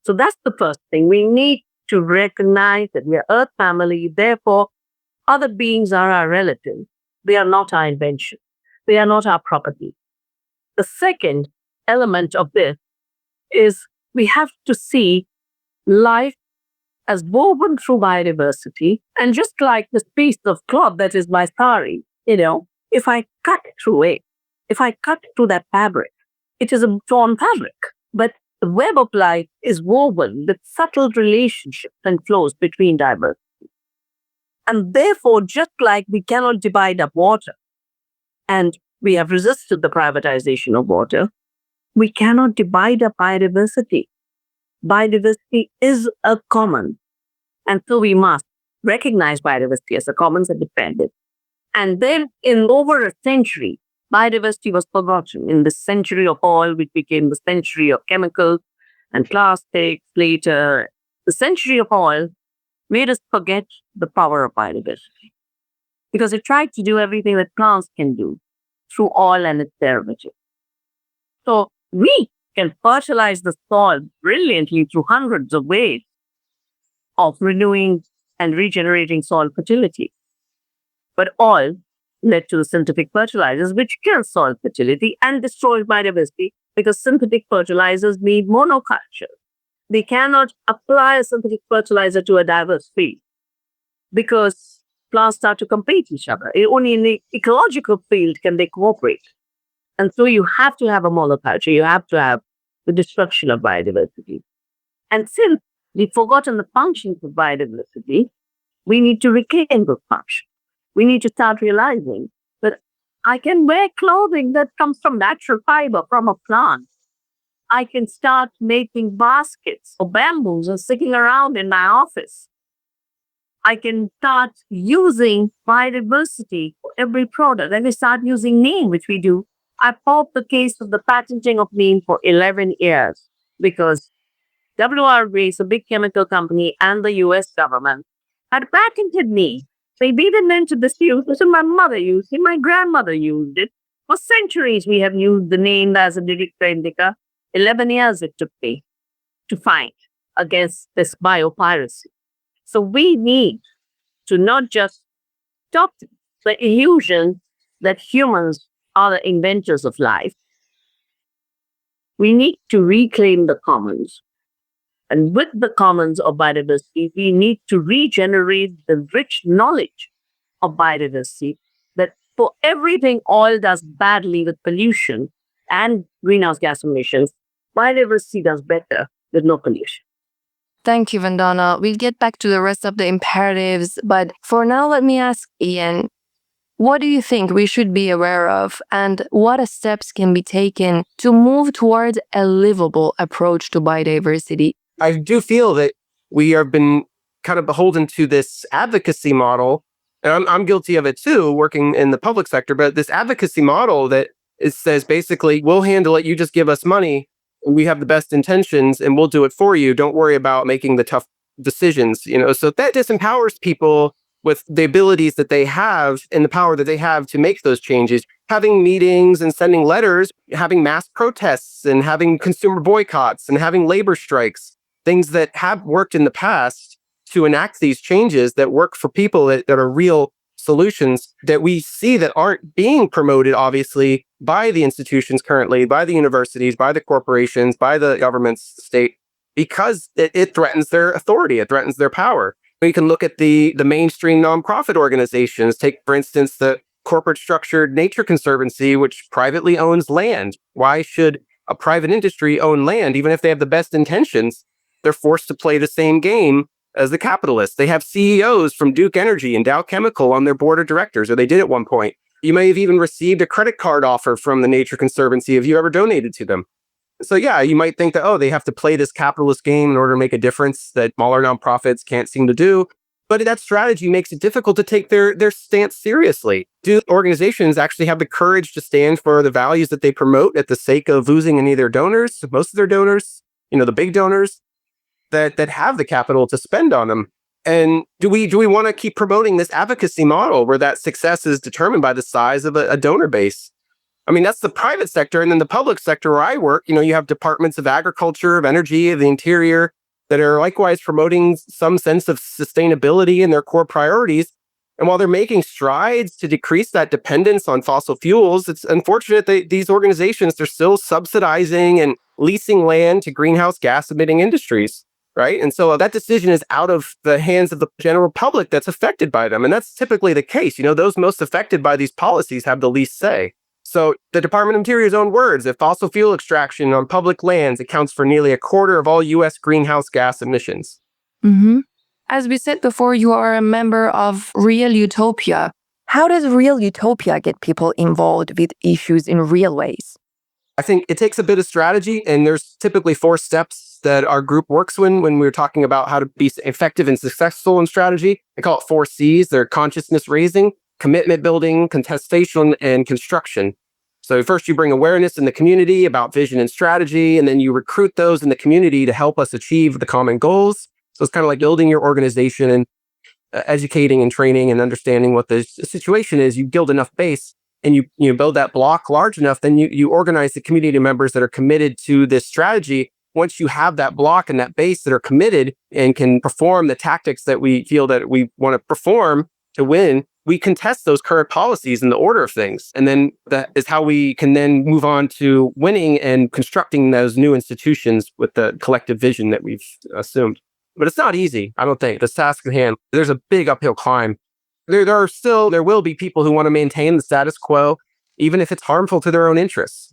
Speaker 7: So that's the first thing. We need to recognize that we are Earth family. Therefore, other beings are our relatives. They are not our invention. They are not our property. The second element of this is we have to see life as woven through biodiversity. And just like this piece of cloth that is my sari, if I cut through it, if I cut through that fabric, it is a torn fabric. But the web of life is woven with subtle relationships and flows between diversity. And therefore, just like we cannot divide up water, and we have resisted the privatization of water, we cannot divide up biodiversity. Biodiversity is a common. And so we must recognize biodiversity as a commons and defend it. And then in over a century, biodiversity was forgotten. In the century of oil, which became the century of chemicals and plastics later, the century of oil made us forget the power of biodiversity because it tried to do everything that plants can do through oil and its derivatives. So we can fertilize the soil brilliantly through hundreds of ways of renewing and regenerating soil fertility. But oil led to the synthetic fertilizers, which kill soil fertility and destroys biodiversity because synthetic fertilizers need monoculture. They cannot apply a synthetic fertilizer to a diverse field because plants start to compete each other. Only in the ecological field can they cooperate. And so you have to have a monoculture. You have to have the destruction of biodiversity. And since we've forgotten the functions of biodiversity, we need to reclaim those functions. We need to start realizing that I can wear clothing that comes from natural fiber from a plant. I can start making baskets or bamboos and sticking around in my office. I can start using biodiversity for every product. Then we start using neem, which we do. I fought the case of the patenting of neem for 11 years because WR Grace, a big chemical company, and the US government had patented neem. They didn't enter this use. So my mother used it, my grandmother used it. For centuries, we have used the neem as a director indica. 11 years it took me to fight against this biopiracy. So we need to not just stop the illusion that humans are the inventors of life. We need to reclaim the commons. And with the commons of biodiversity, we need to regenerate the rich knowledge of biodiversity that for everything oil does badly with pollution and greenhouse gas emissions, biodiversity does better with no pollution.
Speaker 1: Thank you, Vandana. We'll get back to the rest of the imperatives, but for now, let me ask Ian, what do you think we should be aware of and what steps can be taken to move towards a livable approach to biodiversity?
Speaker 5: I do feel that we have been kind of beholden to this advocacy model, and I'm guilty of it too, working in the public sector, but this advocacy model that says basically, we'll handle it, you just give us money, we have the best intentions, and we'll do it for you. Don't worry about making the tough decisions, So that disempowers people with the abilities that they have and the power that they have to make those changes. Having meetings and sending letters, having mass protests and having consumer boycotts and having labor strikes, things that have worked in the past to enact these changes that work for people that are real solutions that we see that aren't being promoted, obviously, by the institutions currently, by the universities, by the corporations, by the government's state, because it threatens their authority, it threatens their power. We can look at the mainstream nonprofit organizations. Take, for instance, the corporate structured Nature Conservancy, which privately owns land. Why should a private industry own land, even if they have the best intentions? They're forced to play the same game as the capitalists. They have CEOs from Duke Energy and Dow Chemical on their board of directors, or they did at one point. You may have even received a credit card offer from the Nature Conservancy if you ever donated to them. So yeah, you might think that, they have to play this capitalist game in order to make a difference that smaller nonprofits can't seem to do. But that strategy makes it difficult to take their stance seriously. Do organizations actually have the courage to stand for the values that they promote at the sake of losing any of their donors, most of their donors, the big donors that have the capital to spend on them? And do we want to keep promoting this advocacy model where that success is determined by the size of a donor base? I mean, that's the private sector. And then the public sector where I work, you have departments of agriculture, of energy, of the interior that are likewise promoting some sense of sustainability in their core priorities. And while they're making strides to decrease that dependence on fossil fuels, it's unfortunate that these organizations, they're still subsidizing and leasing land to greenhouse gas emitting industries, right? And so that decision is out of the hands of the general public that's affected by them. And that's typically the case. Those most affected by these policies have the least say. So the Department of Interior's own words, that fossil fuel extraction on public lands accounts for nearly a quarter of all U.S. greenhouse gas emissions.
Speaker 1: Mm-hmm. As we said before, you are a member of Real Utopia. How does Real Utopia get people involved with issues in real ways?
Speaker 5: I think it takes a bit of strategy, and there's typically 4 steps that our group works when we're talking about how to be effective and successful in strategy. I call it 4 C's. They're consciousness raising, commitment building, contestation, and construction. So first you bring awareness in the community about vision and strategy, and then you recruit those in the community to help us achieve the common goals. So it's kind of like building your organization and educating and training and understanding what the situation is. You build enough base and you build that block large enough, then you organize the community members that are committed to this strategy. Once you have that block and that base that are committed and can perform the tactics that we feel that we want to perform to win, we contest those current policies in the order of things. And then that is how we can then move on to winning and constructing those new institutions with the collective vision that we've assumed. But it's not easy, I don't think. This task at hand, there's a big uphill climb. There will be people who want to maintain the status quo, even if it's harmful to their own interests.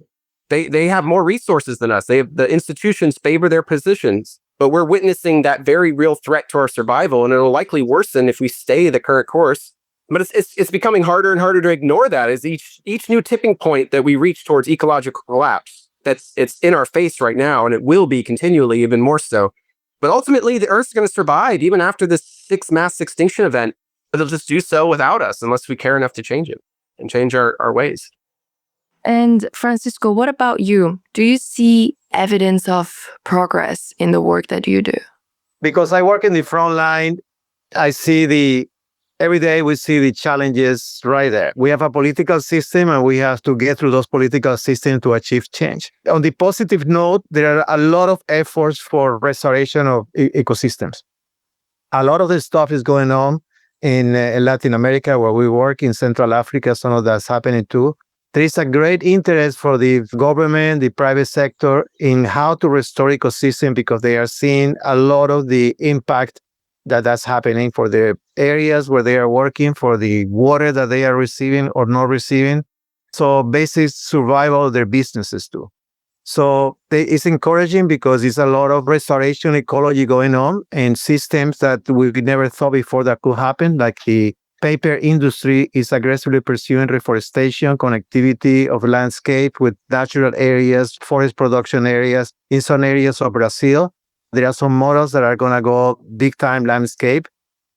Speaker 5: They have more resources than us. The institutions favor their positions, but we're witnessing that very real threat to our survival, and it'll likely worsen if we stay the current course. But it's becoming harder and harder to ignore that as each new tipping point that we reach towards ecological collapse. It's in our face right now, and it will be continually even more so. But ultimately, the Earth's going to survive even after this 6th mass extinction event. But they'll just do so without us unless we care enough to change it and change our ways.
Speaker 1: And Francisco, what about you? Do you see evidence of progress in the work that you do?
Speaker 3: Because I work in the front line, every day we see the challenges right there. We have a political system and we have to get through those political systems to achieve change. On the positive note, there are a lot of efforts for restoration of ecosystems. A lot of this stuff is going on in Latin America, where we work, in Central Africa. Some of that's happening too. There is a great interest for the government, the private sector, in how to restore ecosystem, because they are seeing a lot of the impact that's happening for the areas where they are working, for the water that they are receiving or not receiving. So basic survival of their businesses too. So it's encouraging because it's a lot of restoration ecology going on and systems that we never thought before that could happen, like the paper industry is aggressively pursuing reforestation, connectivity of landscape with natural areas, forest production areas in some areas of Brazil. There are some models that are going to go big time landscape.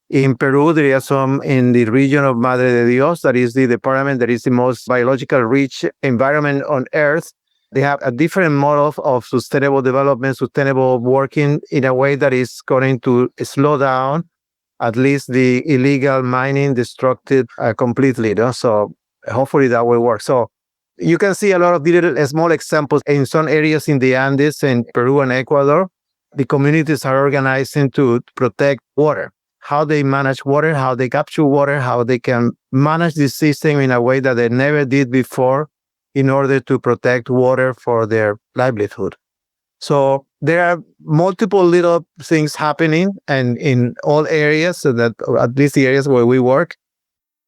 Speaker 3: In Peru, there are some in the region of Madre de Dios, that is the department that is the most biological rich environment on Earth. They have a different model of sustainable development, sustainable working in a way that is going to slow down at least the illegal mining, destructive completely. So hopefully that will work. So you can see a lot of little small examples in some areas in the Andes, in Peru and Ecuador. The communities are organizing to protect water, how they manage water, how they capture water, how they can manage the system in a way that they never did before in order to protect water for their livelihood. So there are multiple little things happening and in all areas, so that at least the areas where we work.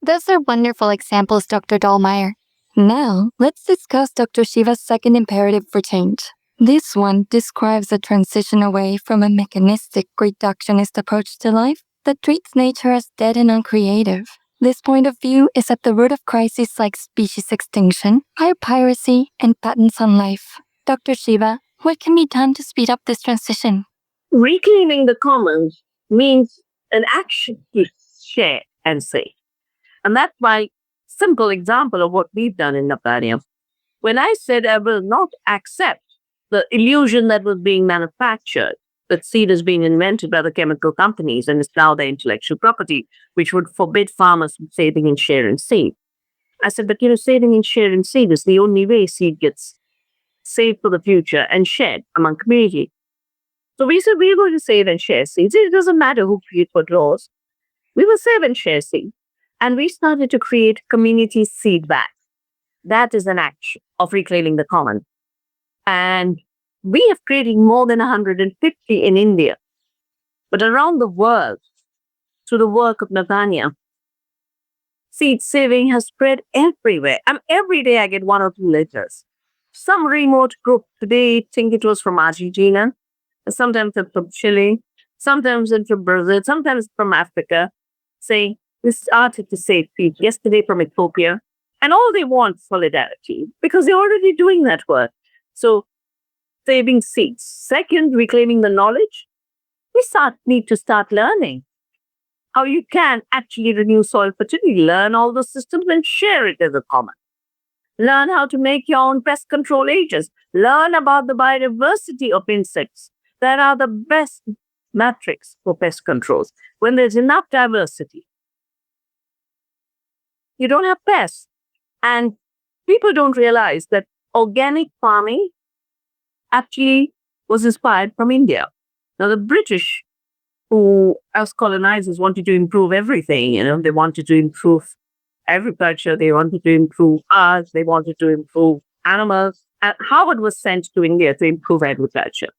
Speaker 6: Those are wonderful examples, Dr. Dahlmeyer. Now, let's discuss Dr. Shiva's second imperative for change. This one describes a transition away from a mechanistic reductionist approach to life that treats nature as dead and uncreative. This point of view is at the root of crises like species extinction, biopiracy, and patents on life. Dr. Shiva, what can be done to speed up this transition?
Speaker 7: Reclaiming the commons means an action to share and save. And that's my simple example of what we've done in Naparium. When I said I will not accept the illusion that was being manufactured, that seed is being invented by the chemical companies and is now their intellectual property, which would forbid farmers from saving in share and seed. I said, but saving in share and seed is the only way seed gets saved for the future and shared among community. So we said, we're going to save and share seeds. It doesn't matter who creates what laws. We will save and share seed. And we started to create community seed banks. That is an action of reclaiming the common. And we have created more than 150 in India. But around the world, through the work of Nathania, seed saving has spread everywhere. Every day I get 1 or 2 letters. Some remote group today think it was from Argentina, sometimes it's from Chile, sometimes it's from Brazil, sometimes from Africa, saying we started to save seeds yesterday from Ethiopia. And all they want is solidarity because they're already doing that work. So saving seeds. Second, reclaiming the knowledge. We need to start learning how you can actually renew soil fertility, learn all the systems and share it as a common. Learn how to make your own pest control agents. Learn about the biodiversity of insects that are the best metrics for pest controls. When there's enough diversity, you don't have pests. And people don't realize that organic farming actually was inspired from India. Now, the British, who as colonizers wanted to improve everything, they wanted to improve agriculture, they wanted to improve ours, they wanted to improve animals. And Howard was sent to India to improve agriculture.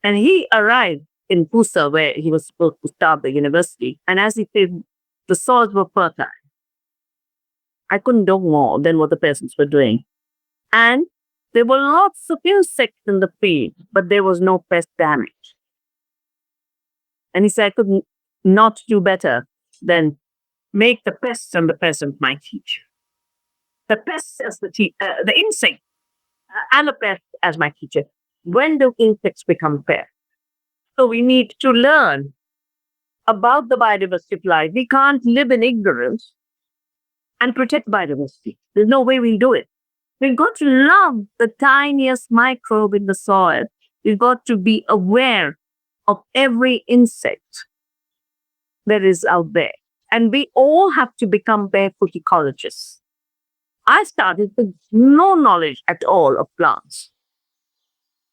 Speaker 7: And he arrived in Pusa, where he was supposed to start the university. And as he said, the soils were fertile. I couldn't do more than what the peasants were doing. And there were lots of insects in the field, but there was no pest damage. And he said, I could not do better than make the pests and the peasant my teacher. The pests as the insect and the pest as my teacher. When do insects become pests? So we need to learn about the biodiversity of life. We can't live in ignorance and protect biodiversity. There's no way we'll do it. We've got to love the tiniest microbe in the soil. We've got to be aware of every insect that is out there. And we all have to become barefoot ecologists. I started with no knowledge at all of plants.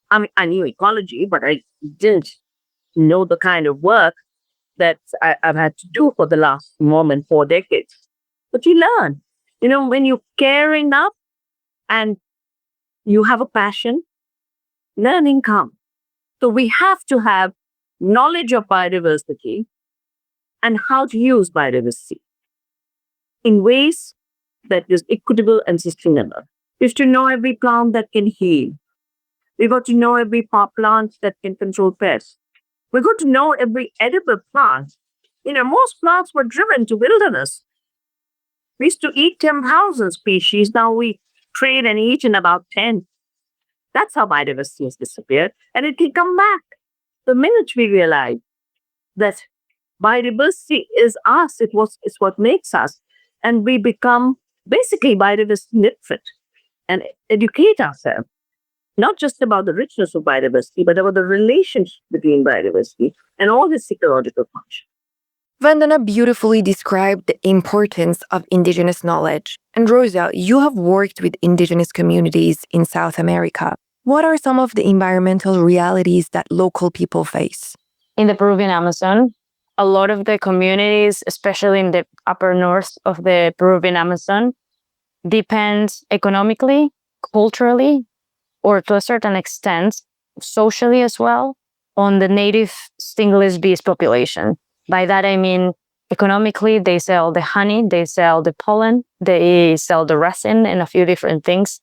Speaker 7: I knew ecology, but I didn't know the kind of work that I've had to do for the last more than 4 decades. But you learn. When you care enough and you have a passion, learning comes. So we have to have knowledge of biodiversity and how to use biodiversity in ways that is equitable and sustainable. We have to know every plant that can heal. We've got to know every plant that can control pests. We've got to know every edible plant. Most plants were driven to wilderness. We used to eat 10,000 species. Now we trade and eat in about 10. That's how biodiversity has disappeared. And it can come back. The minute we realize that biodiversity is us, it's what makes us. And we become basically biodiversity literate and educate ourselves, not just about the richness of biodiversity, but about the relationship between biodiversity and all its ecological functions.
Speaker 1: Vandana beautifully described the importance of indigenous knowledge. And Rosa, you have worked with indigenous communities in South America. What are some of the environmental realities that local people face?
Speaker 4: In the Peruvian Amazon, a lot of the communities, especially in the upper north of the Peruvian Amazon, depend economically, culturally, or to a certain extent, socially as well, on the native stingless bees population. By that, I mean, economically, they sell the honey, they sell the pollen, they sell the resin and a few different things.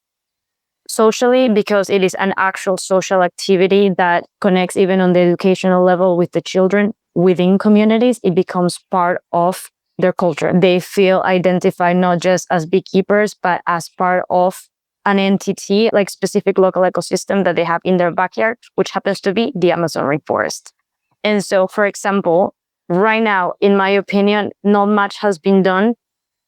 Speaker 4: Socially, because it is an actual social activity that connects even on the educational level with the children within communities, it becomes part of their culture. They feel identified not just as beekeepers, but as part of an entity, like specific local ecosystem that they have in their backyard, which happens to be the Amazon rainforest. And so, for example, right now, in my opinion, not much has been done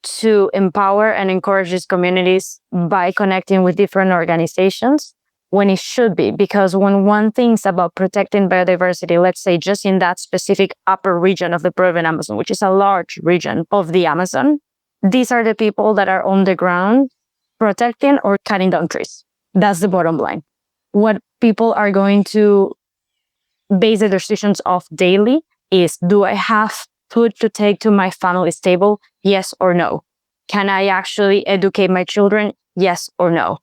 Speaker 4: to empower and encourage these communities by connecting with different organizations when it should be. Because when one thinks about protecting biodiversity, let's say just in that specific upper region of the Peruvian Amazon, which is a large region of the Amazon, these are the people that are on the ground protecting or cutting down trees. That's the bottom line. What people are going to base their decisions off daily is, do I have food to take to my family's table? Yes or no? Can I actually educate my children? Yes or no?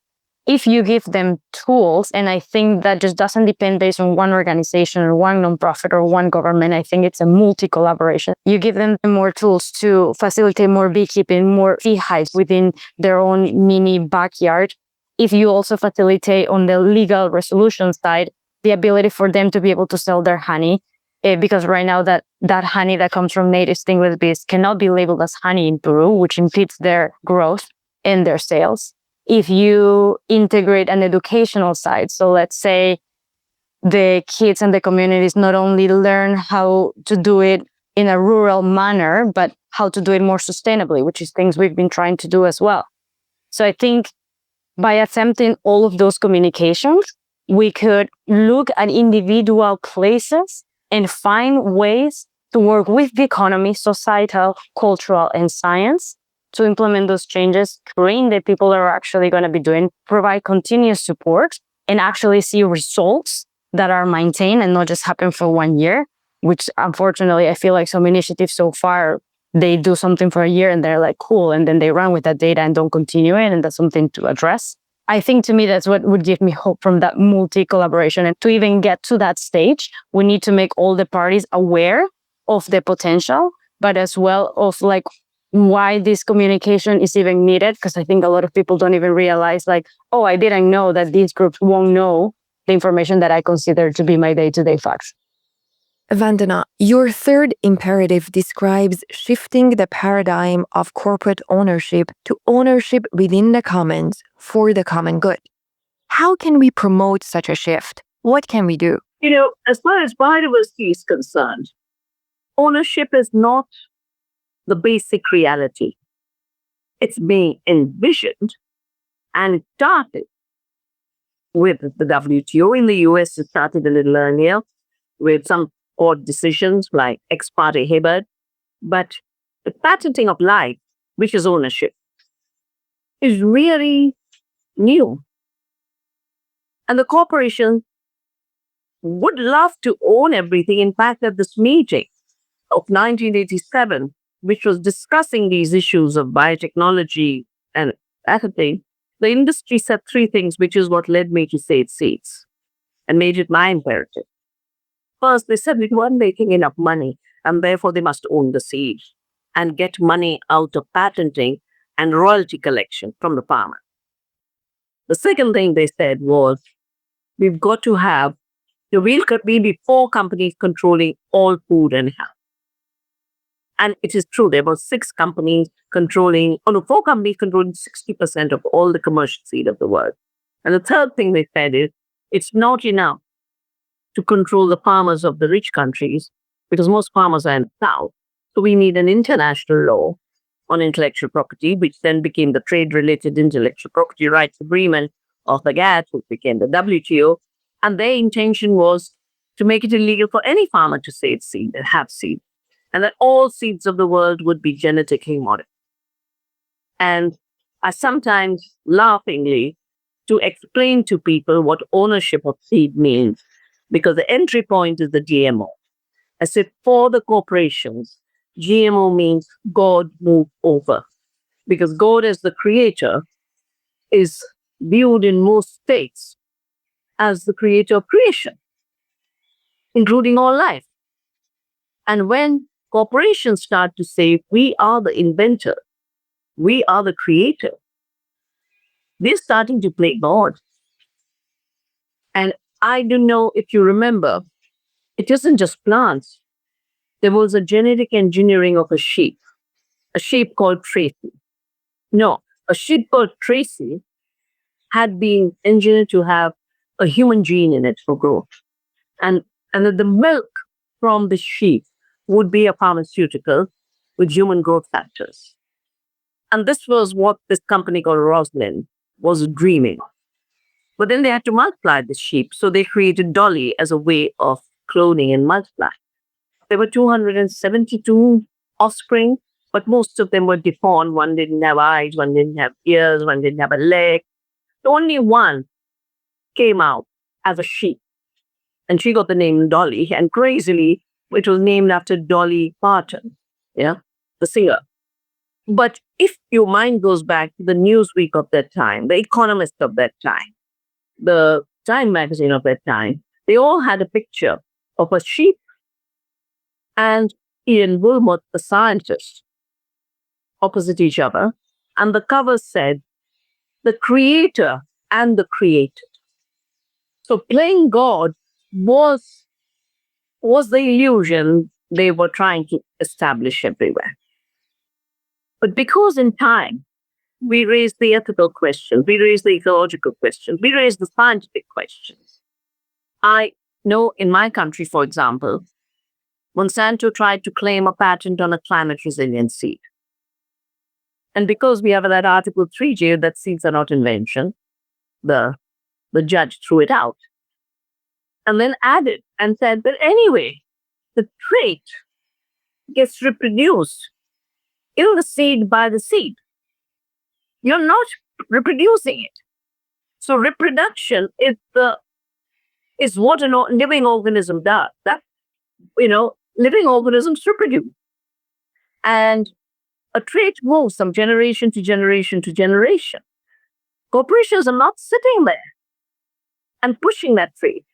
Speaker 4: If you give them tools, and I think that just doesn't depend based on one organization or one nonprofit or one government, I think it's a multi-collaboration. You give them more tools to facilitate more beekeeping, more beehives within their own mini backyard. If you also facilitate on the legal resolution side, the ability for them to be able to sell their honey, because right now that honey that comes from native stingless bees cannot be labeled as honey in Peru, which impedes their growth and their sales. If you integrate an educational side, so let's say the kids and the communities not only learn how to do it in a rural manner, but how to do it more sustainably, which is things we've been trying to do as well. So I think by attempting all of those communications, we could look at individual places and find ways to work with the economy, societal, cultural, and science to implement those changes, train the people that are actually going to be doing, provide continuous support, and actually see results that are maintained and not just happen for 1 year, which unfortunately, I feel like some initiatives so far, they do something for a year and they're like, cool, and then they run with that data and don't continue it, and that's something to address. I think to me, that's what would give me hope from that multi-collaboration. And to even get to that stage, we need to make all the parties aware of the potential, but as well of like why this communication is even needed. Because I think a lot of people don't even realize like, oh, I didn't know that these groups won't know the information that I consider to be my day-to-day facts.
Speaker 1: Vandana, your third imperative describes shifting the paradigm of corporate ownership to ownership within the commons for the common good. How can we promote such a shift? What can we do?
Speaker 7: As far as biodiversity is concerned, ownership is not the basic reality. It's being envisioned, and it started with the WTO. In the US, it started a little earlier with some court decisions like ex parte Hibbert. But the patenting of life, which is ownership, is really new. And the corporation would love to own everything. In fact, at this meeting of 1987, which was discussing these issues of biotechnology and patenting, the industry said three things, which is what led me to save seeds and made it my imperative. First, they said we weren't making enough money, and therefore they must own the seed and get money out of patenting and royalty collection from the farmer. The second thing they said was, we've got to have, there will be 4 companies controlling all food and health. And it is true, there were 4 companies controlling 60% of all the commercial seed of the world. And the third thing they said is, it's not enough to control the farmers of the rich countries, because most farmers are in the South. So we need an international law on intellectual property, which then became the Trade-Related Intellectual Property Rights Agreement of the GATT, which became the WTO. And their intention was to make it illegal for any farmer to save seed and have seed, and that all seeds of the world would be genetically modified. And I sometimes laughingly to explain to people what ownership of seed means, because the entry point is the GMO. I said, for the corporations, GMO means God moved over, because God as the creator is viewed in most states as the creator of creation, including all life. And when corporations start to say, we are the inventor, we are the creator, they're starting to play God. And I don't know if you remember, it isn't just plants. There was a genetic engineering of a sheep called Tracy. No, a sheep called Tracy had been engineered to have a human gene in it for growth. And that the milk from the sheep would be a pharmaceutical with human growth factors. And this was what this company called Roslin was dreaming of. But then they had to multiply the sheep, so they created Dolly as a way of cloning and multiplying. There were 272 offspring, but most of them were deformed. One didn't have eyes, one didn't have ears, one didn't have a leg. Only one came out as a sheep, and she got the name Dolly. And crazily, it was named after Dolly Parton, the singer. But if your mind goes back to the Newsweek of that time, the Economist of that time, the Time magazine of that time, they all had a picture of a sheep and Ian Wilmot, the scientist, opposite each other. And the cover said, the creator and the created. So playing God was the illusion they were trying to establish everywhere. But because in time, we raised the ethical questions, we raised the ecological questions, we raised the scientific questions. I know in my country, for example, Monsanto tried to claim a patent on a climate resilient seed. And because we have that Article 3J that seeds are not invention, the judge threw it out. And then added and said, but anyway, the trait gets reproduced in the seed by the seed. You're not reproducing it. So reproduction is what a living organism does. Living organisms reproduce. And a trait moves from generation to generation to generation. Corporations are not sitting there and pushing that trait.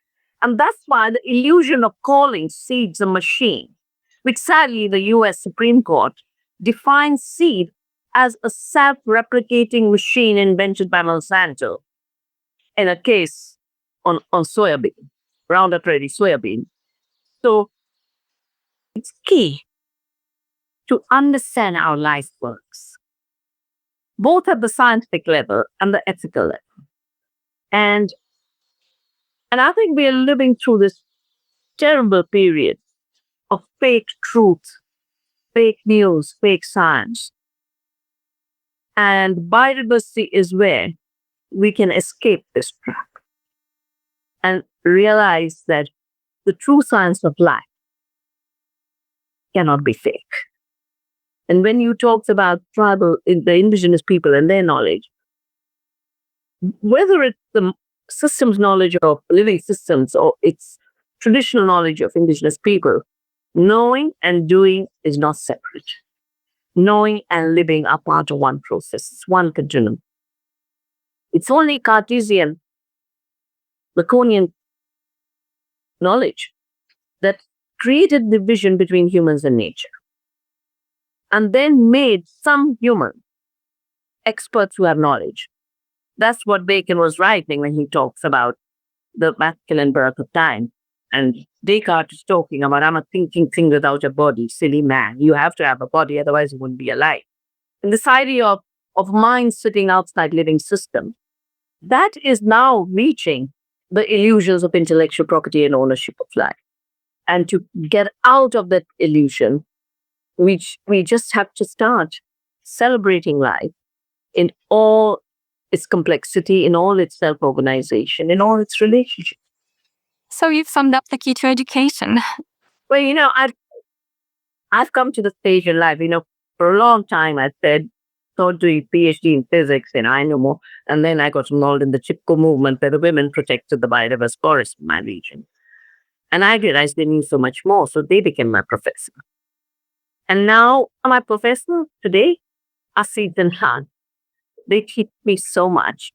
Speaker 7: And that's why the illusion of calling seeds a machine, which sadly the US Supreme Court defines seed as a self-replicating machine invented by Monsanto in a case on soybean, Roundup Ready soybean. So it's key to understand how life works, both at the scientific level and the ethical level. And I think we are living through this terrible period of fake truth, fake news, fake science. And biodiversity is where we can escape this trap and realize that the true science of life cannot be fake. And when you talked about the indigenous people and their knowledge, whether it's the systems knowledge of living systems or it's traditional knowledge of indigenous people, knowing and doing is not separate. Knowing and living are part of one process. It's one continuum. It's only Cartesian, Lacanian knowledge that created division between humans and nature and then made some human experts who have knowledge. That's what Bacon was writing when he talks about the masculine birth of time. And Descartes is talking about, I'm a thinking thing without a body, silly man. You have to have a body, otherwise you wouldn't be alive. And this idea of mind sitting outside living system, that is now reaching the illusions of intellectual property and ownership of life. And to get out of that illusion, we just have to start celebrating life in all its complexity, in all its self-organization, in all its relationships.
Speaker 6: So you've summed up the key to education.
Speaker 7: Well, I've come to the stage in life, for a long time I said, thought doing PhD in physics, and I know more. And then I got involved in the Chipko movement where the women protected the biodiverse forest in my region. And I realized they knew so much more, so they became my professor. And now my professor today are seeds and plants. They teach me so much.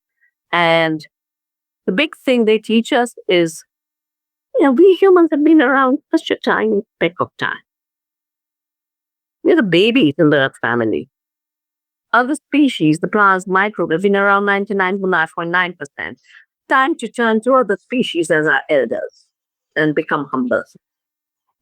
Speaker 7: And the big thing they teach us is, we humans have been around such a tiny speck of time. We're the babies in the Earth family. Other species, the plants, microbes, have been around 99.9%. Time to turn to other species as our elders and become humble.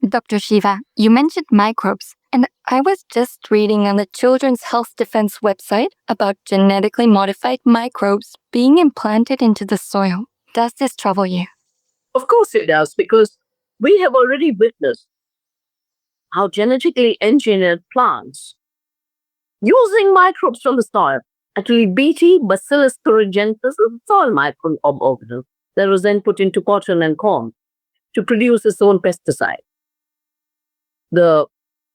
Speaker 6: Dr. Shiva, you mentioned microbes, and I was just reading on the Children's Health Defense website about genetically modified microbes being implanted into the soil. Does this trouble you?
Speaker 7: Of course it does, because we have already witnessed how genetically engineered plants using microbes from the soil, actually Bt, Bacillus thuringiensis, is a soil microorganism that was then put into cotton and corn to produce its own pesticide. The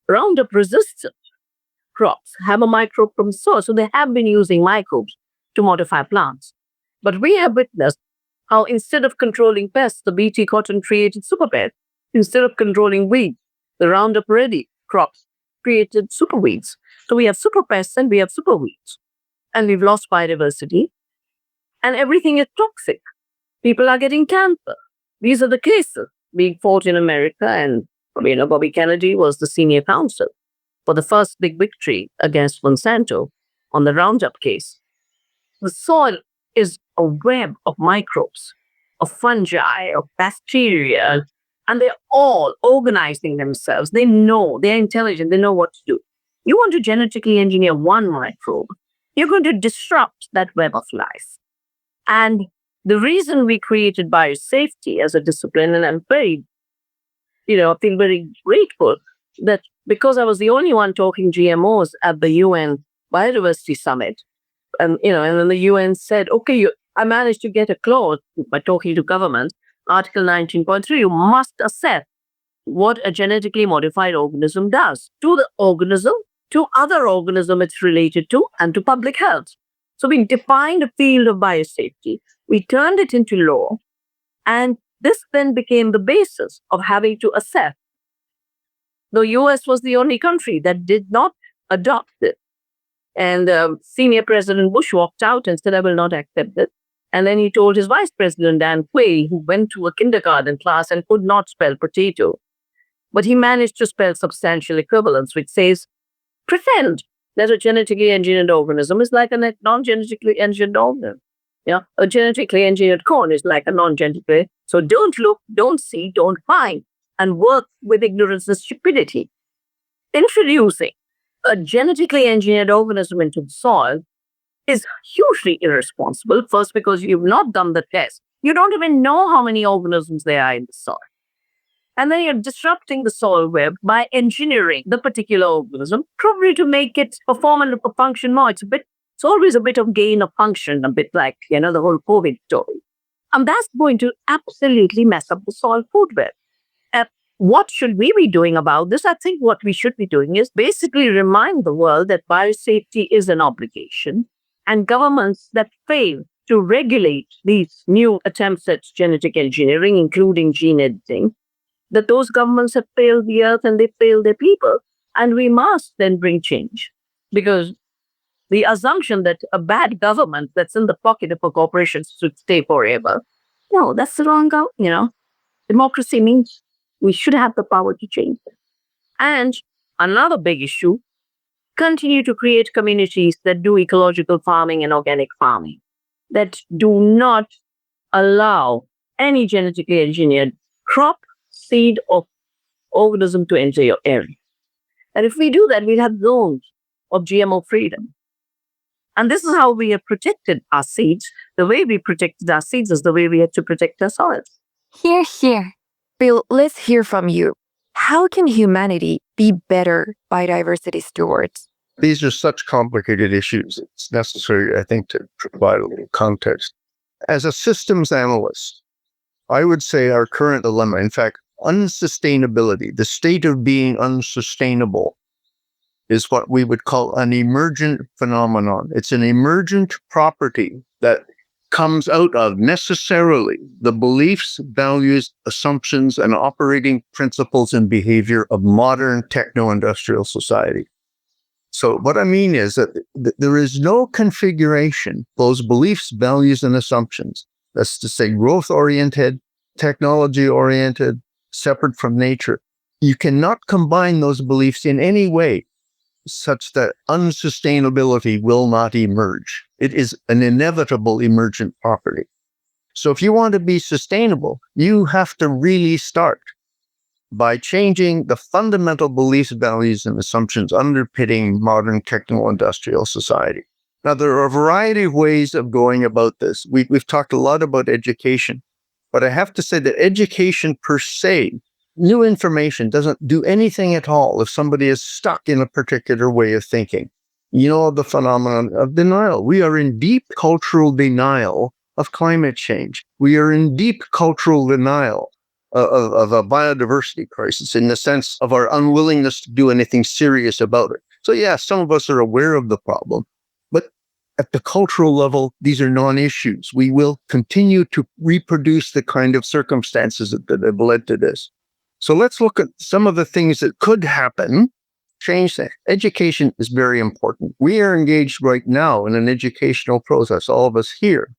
Speaker 7: Roundup resistant crops have a microbe from soil, so they have been using microbes to modify plants. But we have witnessed how instead of controlling pests, the Bt cotton created super pests. Instead of controlling weeds, the Roundup Ready crops created super weeds. So we have super pests and we have super weeds. And we've lost biodiversity. And everything is toxic. People are getting cancer. These are the cases being fought in America. And Bobby Kennedy was the senior counsel for the first big victory against Monsanto on the Roundup case. The soil is a web of microbes, of fungi, of bacteria, and they're all organizing themselves. They know, they're intelligent, they know what to do. You want to genetically engineer one microbe, you're going to disrupt that web of life. And the reason we created biosafety as a discipline, and I'm very, I feel very grateful that because I was the only one talking GMOs at the UN Biodiversity Summit, and then the UN said, okay, I managed to get a clause by talking to governments, Article 19.3, you must assess what a genetically modified organism does to the organism, to other organisms it's related to, and to public health. So we defined a field of biosafety, we turned it into law, and this then became the basis of having to assess. The US was the only country that did not adopt it. And senior President Bush walked out and said, I will not accept it. And then he told his vice president, Dan Quayle, who went to a kindergarten class and could not spell potato, but he managed to spell substantial equivalence, which says, pretend that a genetically engineered organism is like a non-genetically engineered organism. A genetically engineered corn is like a non-genetically. So don't look, don't see, don't find, and work with ignorance and stupidity. Introducing a genetically engineered organism into the soil is hugely irresponsible. First, because you've not done the test. You don't even know how many organisms there are in the soil. And then you're disrupting the soil web by engineering the particular organism, probably to make it perform and function more. It's always a bit of gain of function, a bit like, the whole COVID story. And that's going to absolutely mess up the soil food web. What should we be doing about this? I think what we should be doing is basically remind the world that biosafety is an obligation, and governments that fail to regulate these new attempts at genetic engineering, including gene editing, that those governments have failed the earth and they failed their people. And we must then bring change. Because the assumption that a bad government that's in the pocket of a corporation should stay forever, no, that's the wrong democracy means we should have the power to change it. And another big issue, continue to create communities that do ecological farming and organic farming, that do not allow any genetically engineered crop, seed, or organism to enter your area. And if we do that, we'll have zones of GMO freedom. And this is how we have protected our seeds. The way we protected our seeds is the way we had to protect our soils.
Speaker 6: Hear, hear.
Speaker 1: Bill, let's hear from you. How can humanity be better biodiversity stewards?
Speaker 2: These are such complicated issues. It's necessary, I think, to provide a little context. As a systems analyst, I would say our current dilemma, in fact, unsustainability, the state of being unsustainable, is what we would call an emergent phenomenon. It's an emergent property that comes out of necessarily the beliefs, values, assumptions, and operating principles and behavior of modern techno-industrial society. So what I mean is that there is no configuration, those beliefs, values, and assumptions, that's to say growth-oriented, technology-oriented, separate from nature. You cannot combine those beliefs in any way such that unsustainability will not emerge. It is an inevitable emergent property. So if you want to be sustainable, you have to really start by changing the fundamental beliefs, values, and assumptions underpinning modern techno-industrial society. Now, there are a variety of ways of going about this. We've talked a lot about education, but I have to say that education per se, new information doesn't do anything at all if somebody is stuck in a particular way of thinking. The phenomenon of denial. We are in deep cultural denial of climate change. We are in deep cultural denial of a biodiversity crisis in the sense of our unwillingness to do anything serious about it. So yeah, some of us are aware of the problem, but at the cultural level, these are non-issues. We will continue to reproduce the kind of circumstances that have led to this. So let's look at some of the things that could happen change things. Education is very important. We are engaged right now in an educational process, all of us here.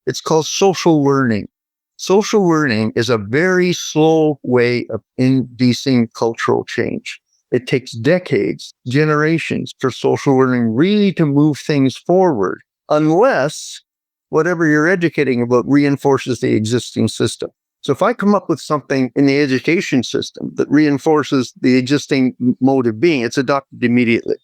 Speaker 2: It's called social learning. Social learning is a very slow way of inducing cultural change. It takes decades, generations for social learning really to move things forward, unless whatever you're educating about reinforces the existing system. So if I come up with something in the education system that reinforces the existing mode of being, it's adopted immediately.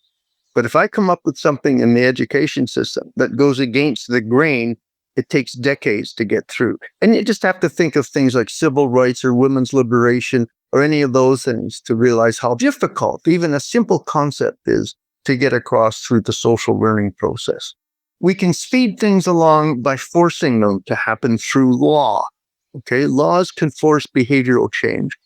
Speaker 2: But if I come up with something in the education system that goes against the grain, it takes decades to get through. And you just have to think of things like civil rights or women's liberation or any of those things to realize how difficult even a simple concept is to get across through the social learning process. We can speed things along by forcing them to happen through law. Okay, laws can force behavioral change,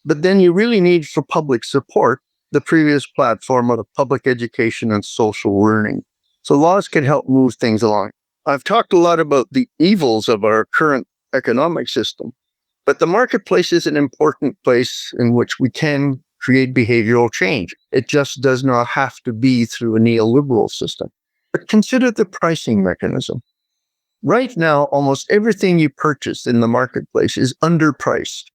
Speaker 2: but then you really need for public support the previous platform of public education and social learning. So laws can help move things along. I've talked a lot about the evils of our current economic system, but the marketplace is an important place in which we can create behavioral change. It just does not have to be through a neoliberal system. But consider the pricing mechanism. Right now, almost everything you purchase in the marketplace is underpriced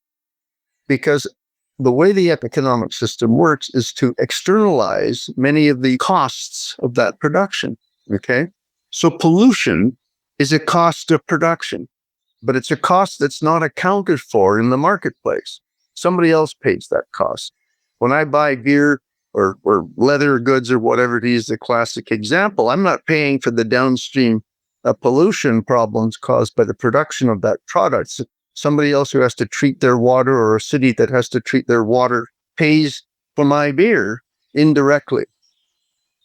Speaker 2: because the way the economic system works is to externalize many of the costs of that production. Okay? So pollution is a cost of production, but it's a cost that's not accounted for in the marketplace. Somebody else pays that cost. When I buy beer or leather goods or whatever, to use the classic example, I'm not paying for the downstream pollution problems caused by the production of that product. Somebody else who has to treat their water, or a city that has to treat their water, pays for my beer indirectly.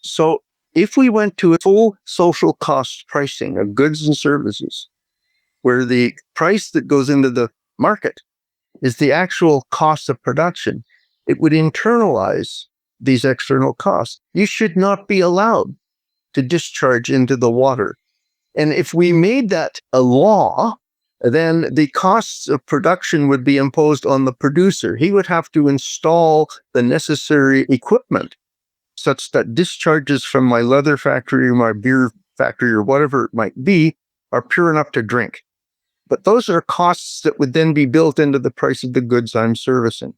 Speaker 2: So if we went to a full social cost pricing of goods and services, where the price that goes into the market is the actual cost of production, it would internalize these external costs. You should not be allowed to discharge into the water. And if we made that a law, then the costs of production would be imposed on the producer. He would have to install the necessary equipment such that discharges from my leather factory or my beer factory or whatever it might be are pure enough to drink. But those are costs that would then be built into the price of the goods I'm servicing,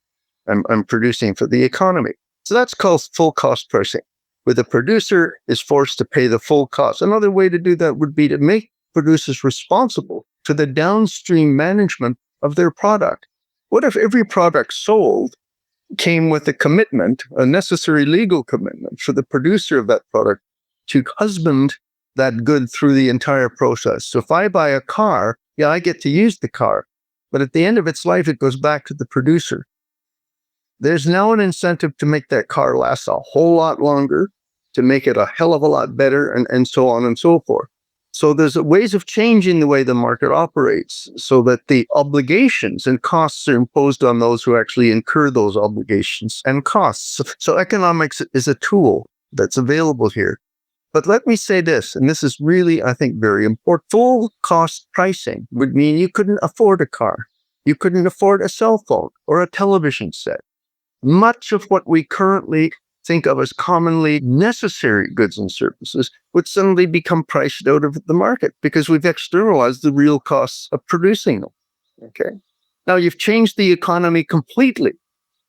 Speaker 2: I'm producing for the economy. So that's called full cost pricing, where the producer is forced to pay the full cost. Another way to do that would be to make producers responsible to the downstream management of their product. What if every product sold came with a commitment, a necessary legal commitment for the producer of that product to husband that good through the entire process? So if I buy a car, yeah, I get to use the car, but at the end of its life, it goes back to the producer. There's now an incentive to make that car last a whole lot longer, to make it a hell of a lot better, and so on and so forth. So there's ways of changing the way the market operates so that the obligations and costs are imposed on those who actually incur those obligations and costs. So economics is a tool that's available here. But let me say this, and this is really, I think, very important. Full cost pricing would mean you couldn't afford a car. You couldn't afford a cell phone or a television set. Much of what we currently think of as commonly necessary goods and services would suddenly become priced out of the market because we've externalized the real costs of producing them. Okay. Now you've changed the economy completely.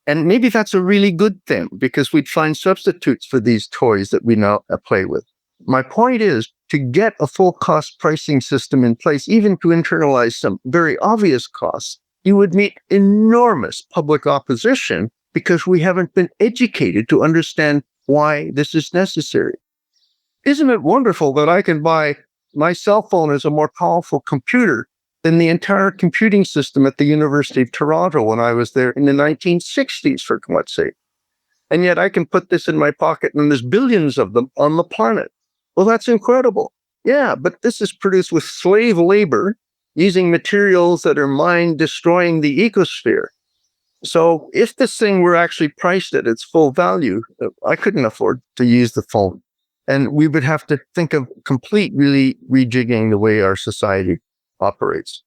Speaker 2: And maybe that's a really good thing because we'd find substitutes for these toys that we now play with. My point is to get a full cost pricing system in place, even to internalize some very obvious costs, you would meet enormous public opposition because we haven't been educated to understand why this is necessary. Isn't it wonderful that I can buy my cell phone as a more powerful computer than the entire computing system at the University of Toronto when I was there in the 1960s, for God's sake? And yet I can put this in my pocket and there's billions of them on the planet. Well, that's incredible. Yeah, but this is produced with slave labor using materials that are mined, destroying the ecosphere. So if this thing were actually priced at its full value, I couldn't afford to use the phone. And we would have to think of really rejigging the way our society operates.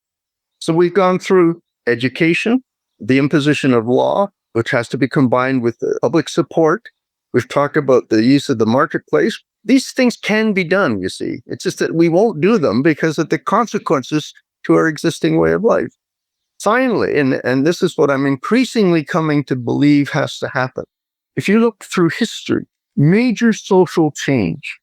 Speaker 2: So we've gone through education, the imposition of law, which has to be combined with public support, We've talked about the use of the marketplace. These things can be done, you see. It's just that we won't do them because of the consequences to our existing way of life. Finally, and this is what I'm increasingly coming to believe has to happen. If you look through history, major social change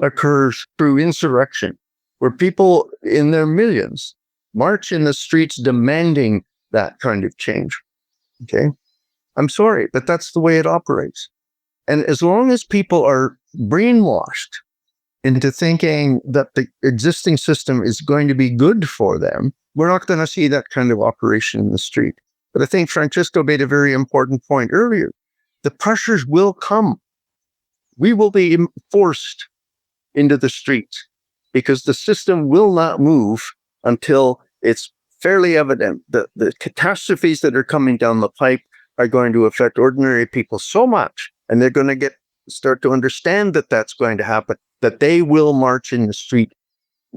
Speaker 2: occurs through insurrection, where people in their millions march in the streets demanding that kind of change. Okay? I'm sorry, but that's the way it operates. And as long as people are brainwashed into thinking that the existing system is going to be good for them, we're not going to see that kind of operation in the street. But I think Francisco made a very important point earlier. The pressures will come. We will be forced into the streets because the system will not move until it's fairly evident that the catastrophes that are coming down the pipe are going to affect ordinary people so much, and they're going to start to understand that that's going to happen, that they will march in the street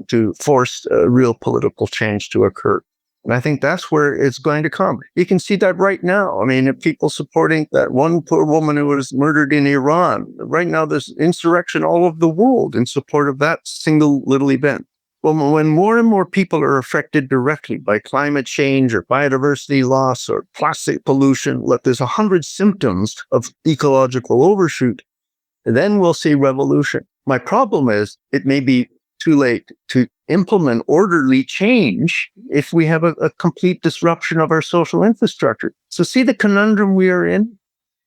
Speaker 2: to force a real political change to occur. And I think that's where it's going to come. You can see that right now. I mean, people supporting that one poor woman who was murdered in Iran. Right now, there's insurrection all over the world in support of that single little event. Well, when more and more people are affected directly by climate change or biodiversity loss or plastic pollution, there's 100 symptoms of ecological overshoot, then we'll see revolution. My problem is it may be too late to implement orderly change if we have a complete disruption of our social infrastructure. So see the conundrum we are in?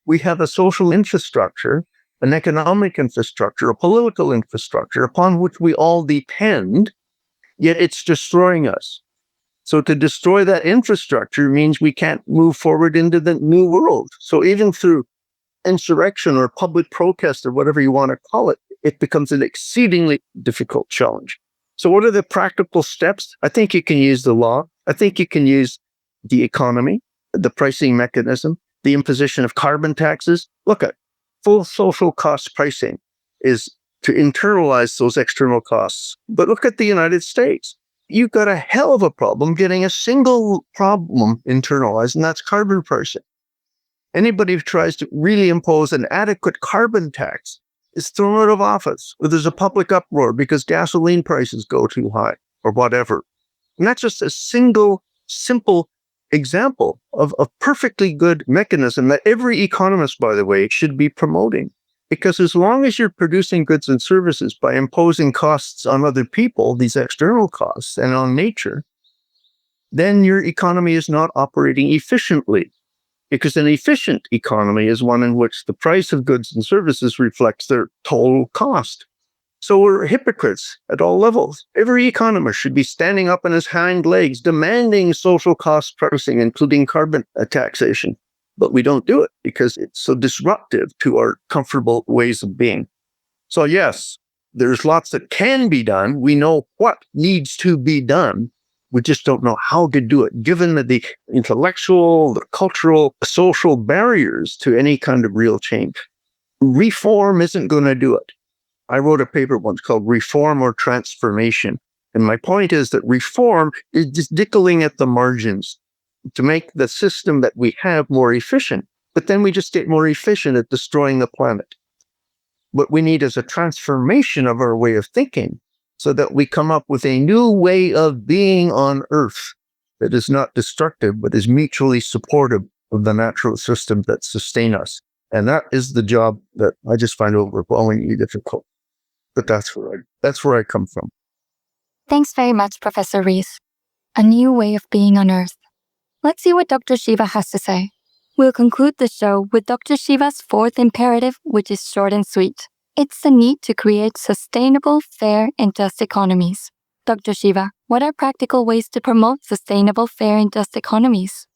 Speaker 2: We have a social infrastructure, an economic infrastructure, a political infrastructure upon which we all depend, yet it's destroying us. So to destroy that infrastructure means we can't move forward into the new world. So even through insurrection or public protest or whatever you want to call it, it becomes an exceedingly difficult challenge. So what are the practical steps? I think you can use the law. I think you can use the economy, the pricing mechanism, the imposition of carbon taxes. Look at full social cost pricing is to internalize those external costs. But look at the United States. You've got a hell of a problem getting a single problem internalized, and that's carbon pricing. Anybody who tries to really impose an adequate carbon tax is thrown out of office, or there's a public uproar because gasoline prices go too high or whatever. And that's just a single, simple example of a perfectly good mechanism that every economist, by the way, should be promoting. Because as long as you're producing goods and services by imposing costs on other people, these external costs, and on nature, then your economy is not operating efficiently. Because an efficient economy is one in which the price of goods and services reflects their total cost. So we're hypocrites at all levels. Every economist should be standing up on his hind legs, demanding social cost pricing, including carbon taxation. But we don't do it because it's so disruptive to our comfortable ways of being. So yes, there's lots that can be done. We know what needs to be done. We just don't know how to do it, given the intellectual, the cultural, social barriers to any kind of real change. Reform isn't going to do it. I wrote a paper once called Reform or Transformation. And my point is that reform is just dickling at the margins to make the system that we have more efficient. But then we just get more efficient at destroying the planet. What we need is a transformation of our way of thinking, so that we come up with a new way of being on Earth that is not destructive, but is mutually supportive of the natural systems that sustain us. And that is the job that I just find overwhelmingly difficult. But that's where I come from.
Speaker 6: Thanks very much, Professor Rees. A new way of being on Earth. Let's see what Dr. Shiva has to say. We'll conclude the show with Dr. Shiva's fourth imperative, which is short and sweet. It's the need to create sustainable, fair, and just economies. Dr. Shiva, what are practical ways to promote sustainable, fair, and just economies?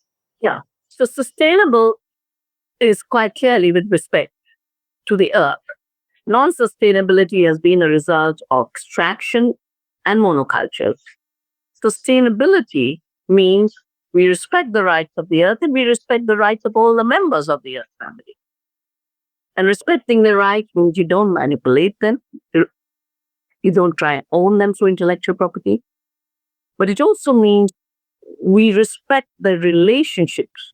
Speaker 7: Yeah. So sustainable is quite clearly with respect to the earth. Non-sustainability has been a result of extraction and monoculture. Sustainability means we respect the rights of the earth and we respect the rights of all the members of the earth family. And respecting their rights means you don't manipulate them. You don't try and own them through intellectual property. But it also means we respect the relationships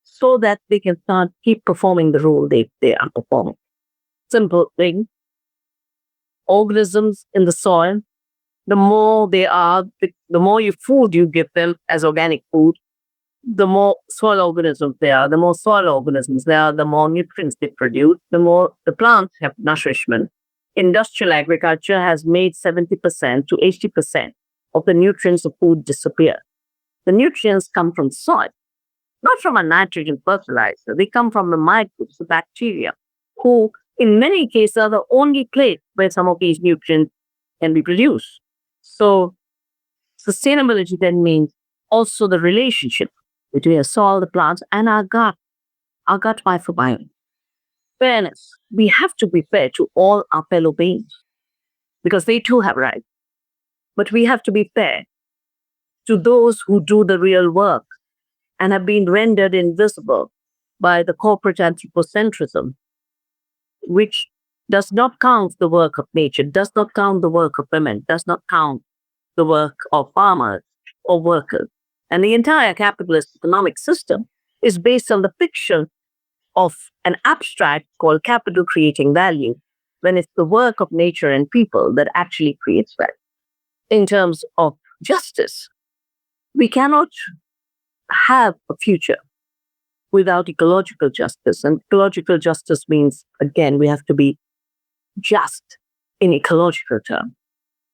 Speaker 7: so that they can keep performing the role they are performing. simple thing. Organisms in the soil, the more they are, the more food you give them as organic food, the more soil organisms there are, the more soil organisms there are, the more nutrients they produce, the more the plants have nourishment. Industrial agriculture has made 70% to 80% of the nutrients of food disappear. The nutrients come from soil, not from a nitrogen fertilizer. They come from the microbes, the bacteria, who in many cases are the only place where some of these nutrients can be produced. So sustainability then means also the relationship between the soil, the plants, and our gut microbiome. Fairness. We have to be fair to all our fellow beings because they too have rights. But we have to be fair to those who do the real work and have been rendered invisible by the corporate anthropocentrism, which does not count the work of nature, does not count the work of women, does not count the work of farmers or workers. And the entire capitalist economic system is based on the fiction of an abstract called capital creating value, when it's the work of nature and people that actually creates value. In terms of justice, we cannot have a future without ecological justice. And ecological justice means, again, we have to be just in ecological terms.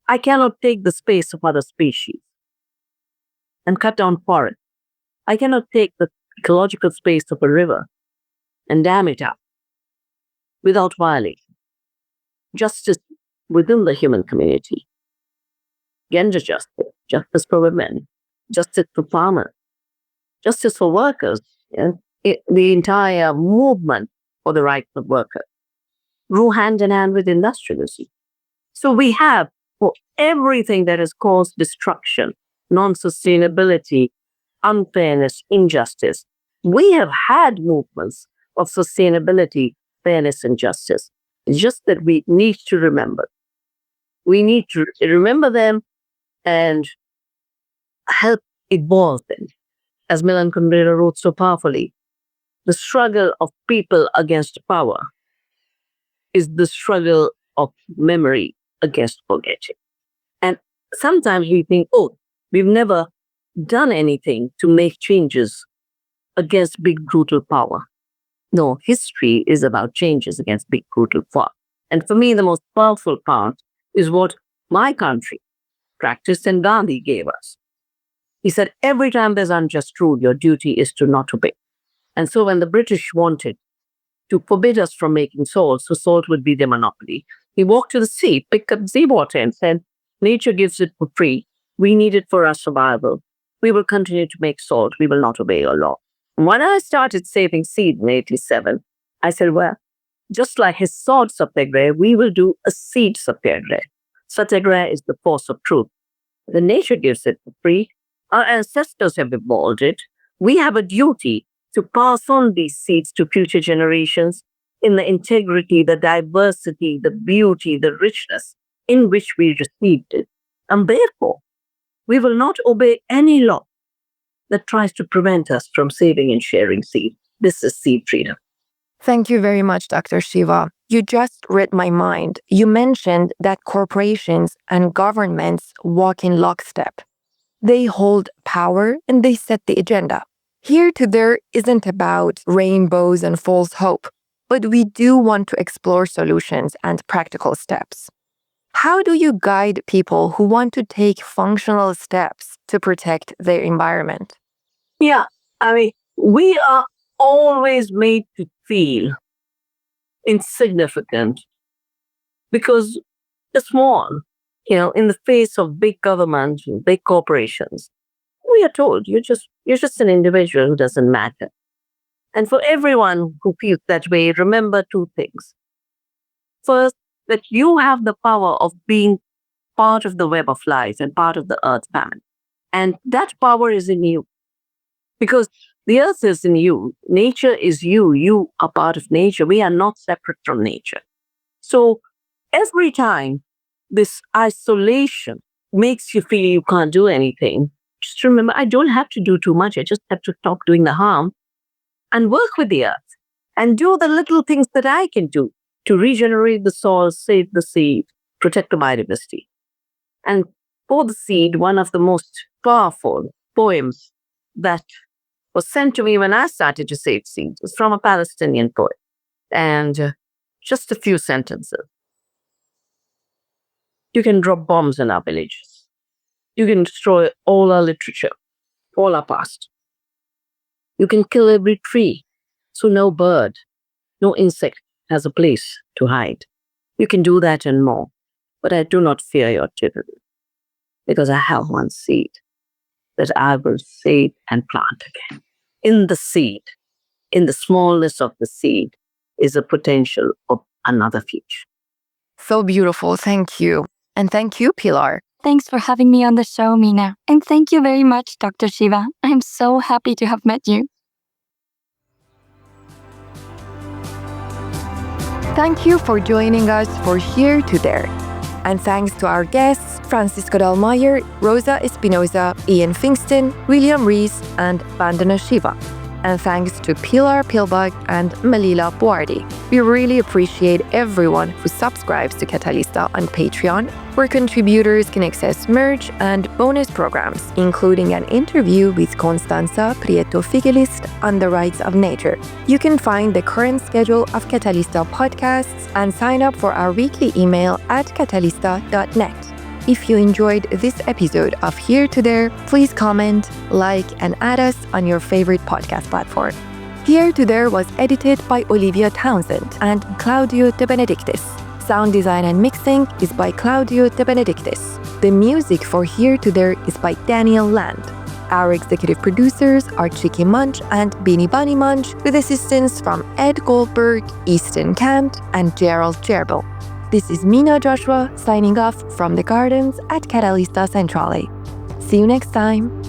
Speaker 7: I cannot take the space of other species and cut down forests. I cannot take the ecological space of a river and dam it up without violation. Justice within the human community. Gender justice, justice for women, justice for farmers, justice for workers, the entire movement for the rights of workers grew hand in hand with industrialism. So we have, for everything that has caused destruction, non-sustainability, unfairness, injustice, we have had movements of sustainability, fairness, and justice. It's just that we need to remember. We need to remember them and help evolve them. As Milan Kundera wrote so powerfully, the struggle of people against power is the struggle of memory against forgetting. And sometimes we think, oh, we've never done anything to make changes against big, brutal power. No, history is about changes against big, brutal power. And for me, the most powerful part is what my country practiced and Gandhi gave us. He said, every time there's unjust rule, your duty is to not obey. And so when the British wanted to forbid us from making salt, so salt would be their monopoly, he walked to the sea, picked up seawater and said, nature gives it for free. We need it for our survival. We will continue to make salt. We will not obey your law. And when I started saving seed in 87, I said, well, just like his sword satyagraha, we will do a seed satyagraha. Satyagraha is the force of truth. The nature gives it for free. Our ancestors have evolved it. We have a duty to pass on these seeds to future generations in the integrity, the diversity, the beauty, the richness in which we received it. And therefore, we will not obey any law that tries to prevent us from saving and sharing seed. This is seed freedom.
Speaker 1: Thank you very much, Dr. Shiva. You just read my mind. You mentioned that corporations and governments walk in lockstep. They hold power and they set the agenda. Here to there isn't about rainbows and false hope, but we do want to explore solutions and practical steps. How do you guide people who want to take functional steps to protect their environment?
Speaker 7: Yeah, I mean, we are always made to feel insignificant because they're small, in the face of big government, big corporations. We are told you're just an individual who doesn't matter. And for everyone who feels that way, remember two things. First, that you have the power of being part of the web of life and part of the earth family. And that power is in you. Because the earth is in you. Nature is you. You are part of nature. We are not separate from nature. So every time this isolation makes you feel you can't do anything, just remember, I don't have to do too much. I just have to stop doing the harm and work with the earth and do the little things that I can do to regenerate the soil, save the seed, protect the biodiversity. And for the seed, one of the most powerful poems that was sent to me when I started to save seeds was from a Palestinian poet. And just a few sentences. You can drop bombs in our villages. You can destroy all our literature, all our past. You can kill every tree, so no bird, no insect has a place to hide. You can do that and more, but I do not fear your tyranny, because I have one seed that I will save and plant again. In the seed, in the smallness of the seed, is a potential of another future.
Speaker 1: So beautiful. Thank you. And thank you, Pilar.
Speaker 6: Thanks for having me on the show, Mina. And thank you very much, Dr. Shiva. I'm so happy to have met you.
Speaker 1: Thank you for joining us for Here to There. And thanks to our guests, Francisco Dalmayer, Rosa Espinosa, Ian Fingston, William Rees, and Vandana Shiva. And thanks to Pilar Pilbag and Melila Boardi. We really appreciate everyone who subscribes to Catalista on Patreon, where contributors can access merch and bonus programs, including an interview with Constanza Prieto Figelist on the rights of nature. You can find the current schedule of Catalista podcasts and sign up for our weekly email at catalista.net. If you enjoyed this episode of Here to There, please comment, like, and add us on your favorite podcast platform. Here to There was edited by Olivia Townsend and Claudio De Benedictis. Sound design and mixing is by Claudio De Benedictis. The music for Here to There is by Daniel Land. Our executive producers are Chiki Munch and Beanie Bunny Munch, with assistance from Ed Goldberg, Easton Kant, and Gerald Gerbil. This is Mina Joshua signing off from the gardens at Catalista Centrale. See you next time.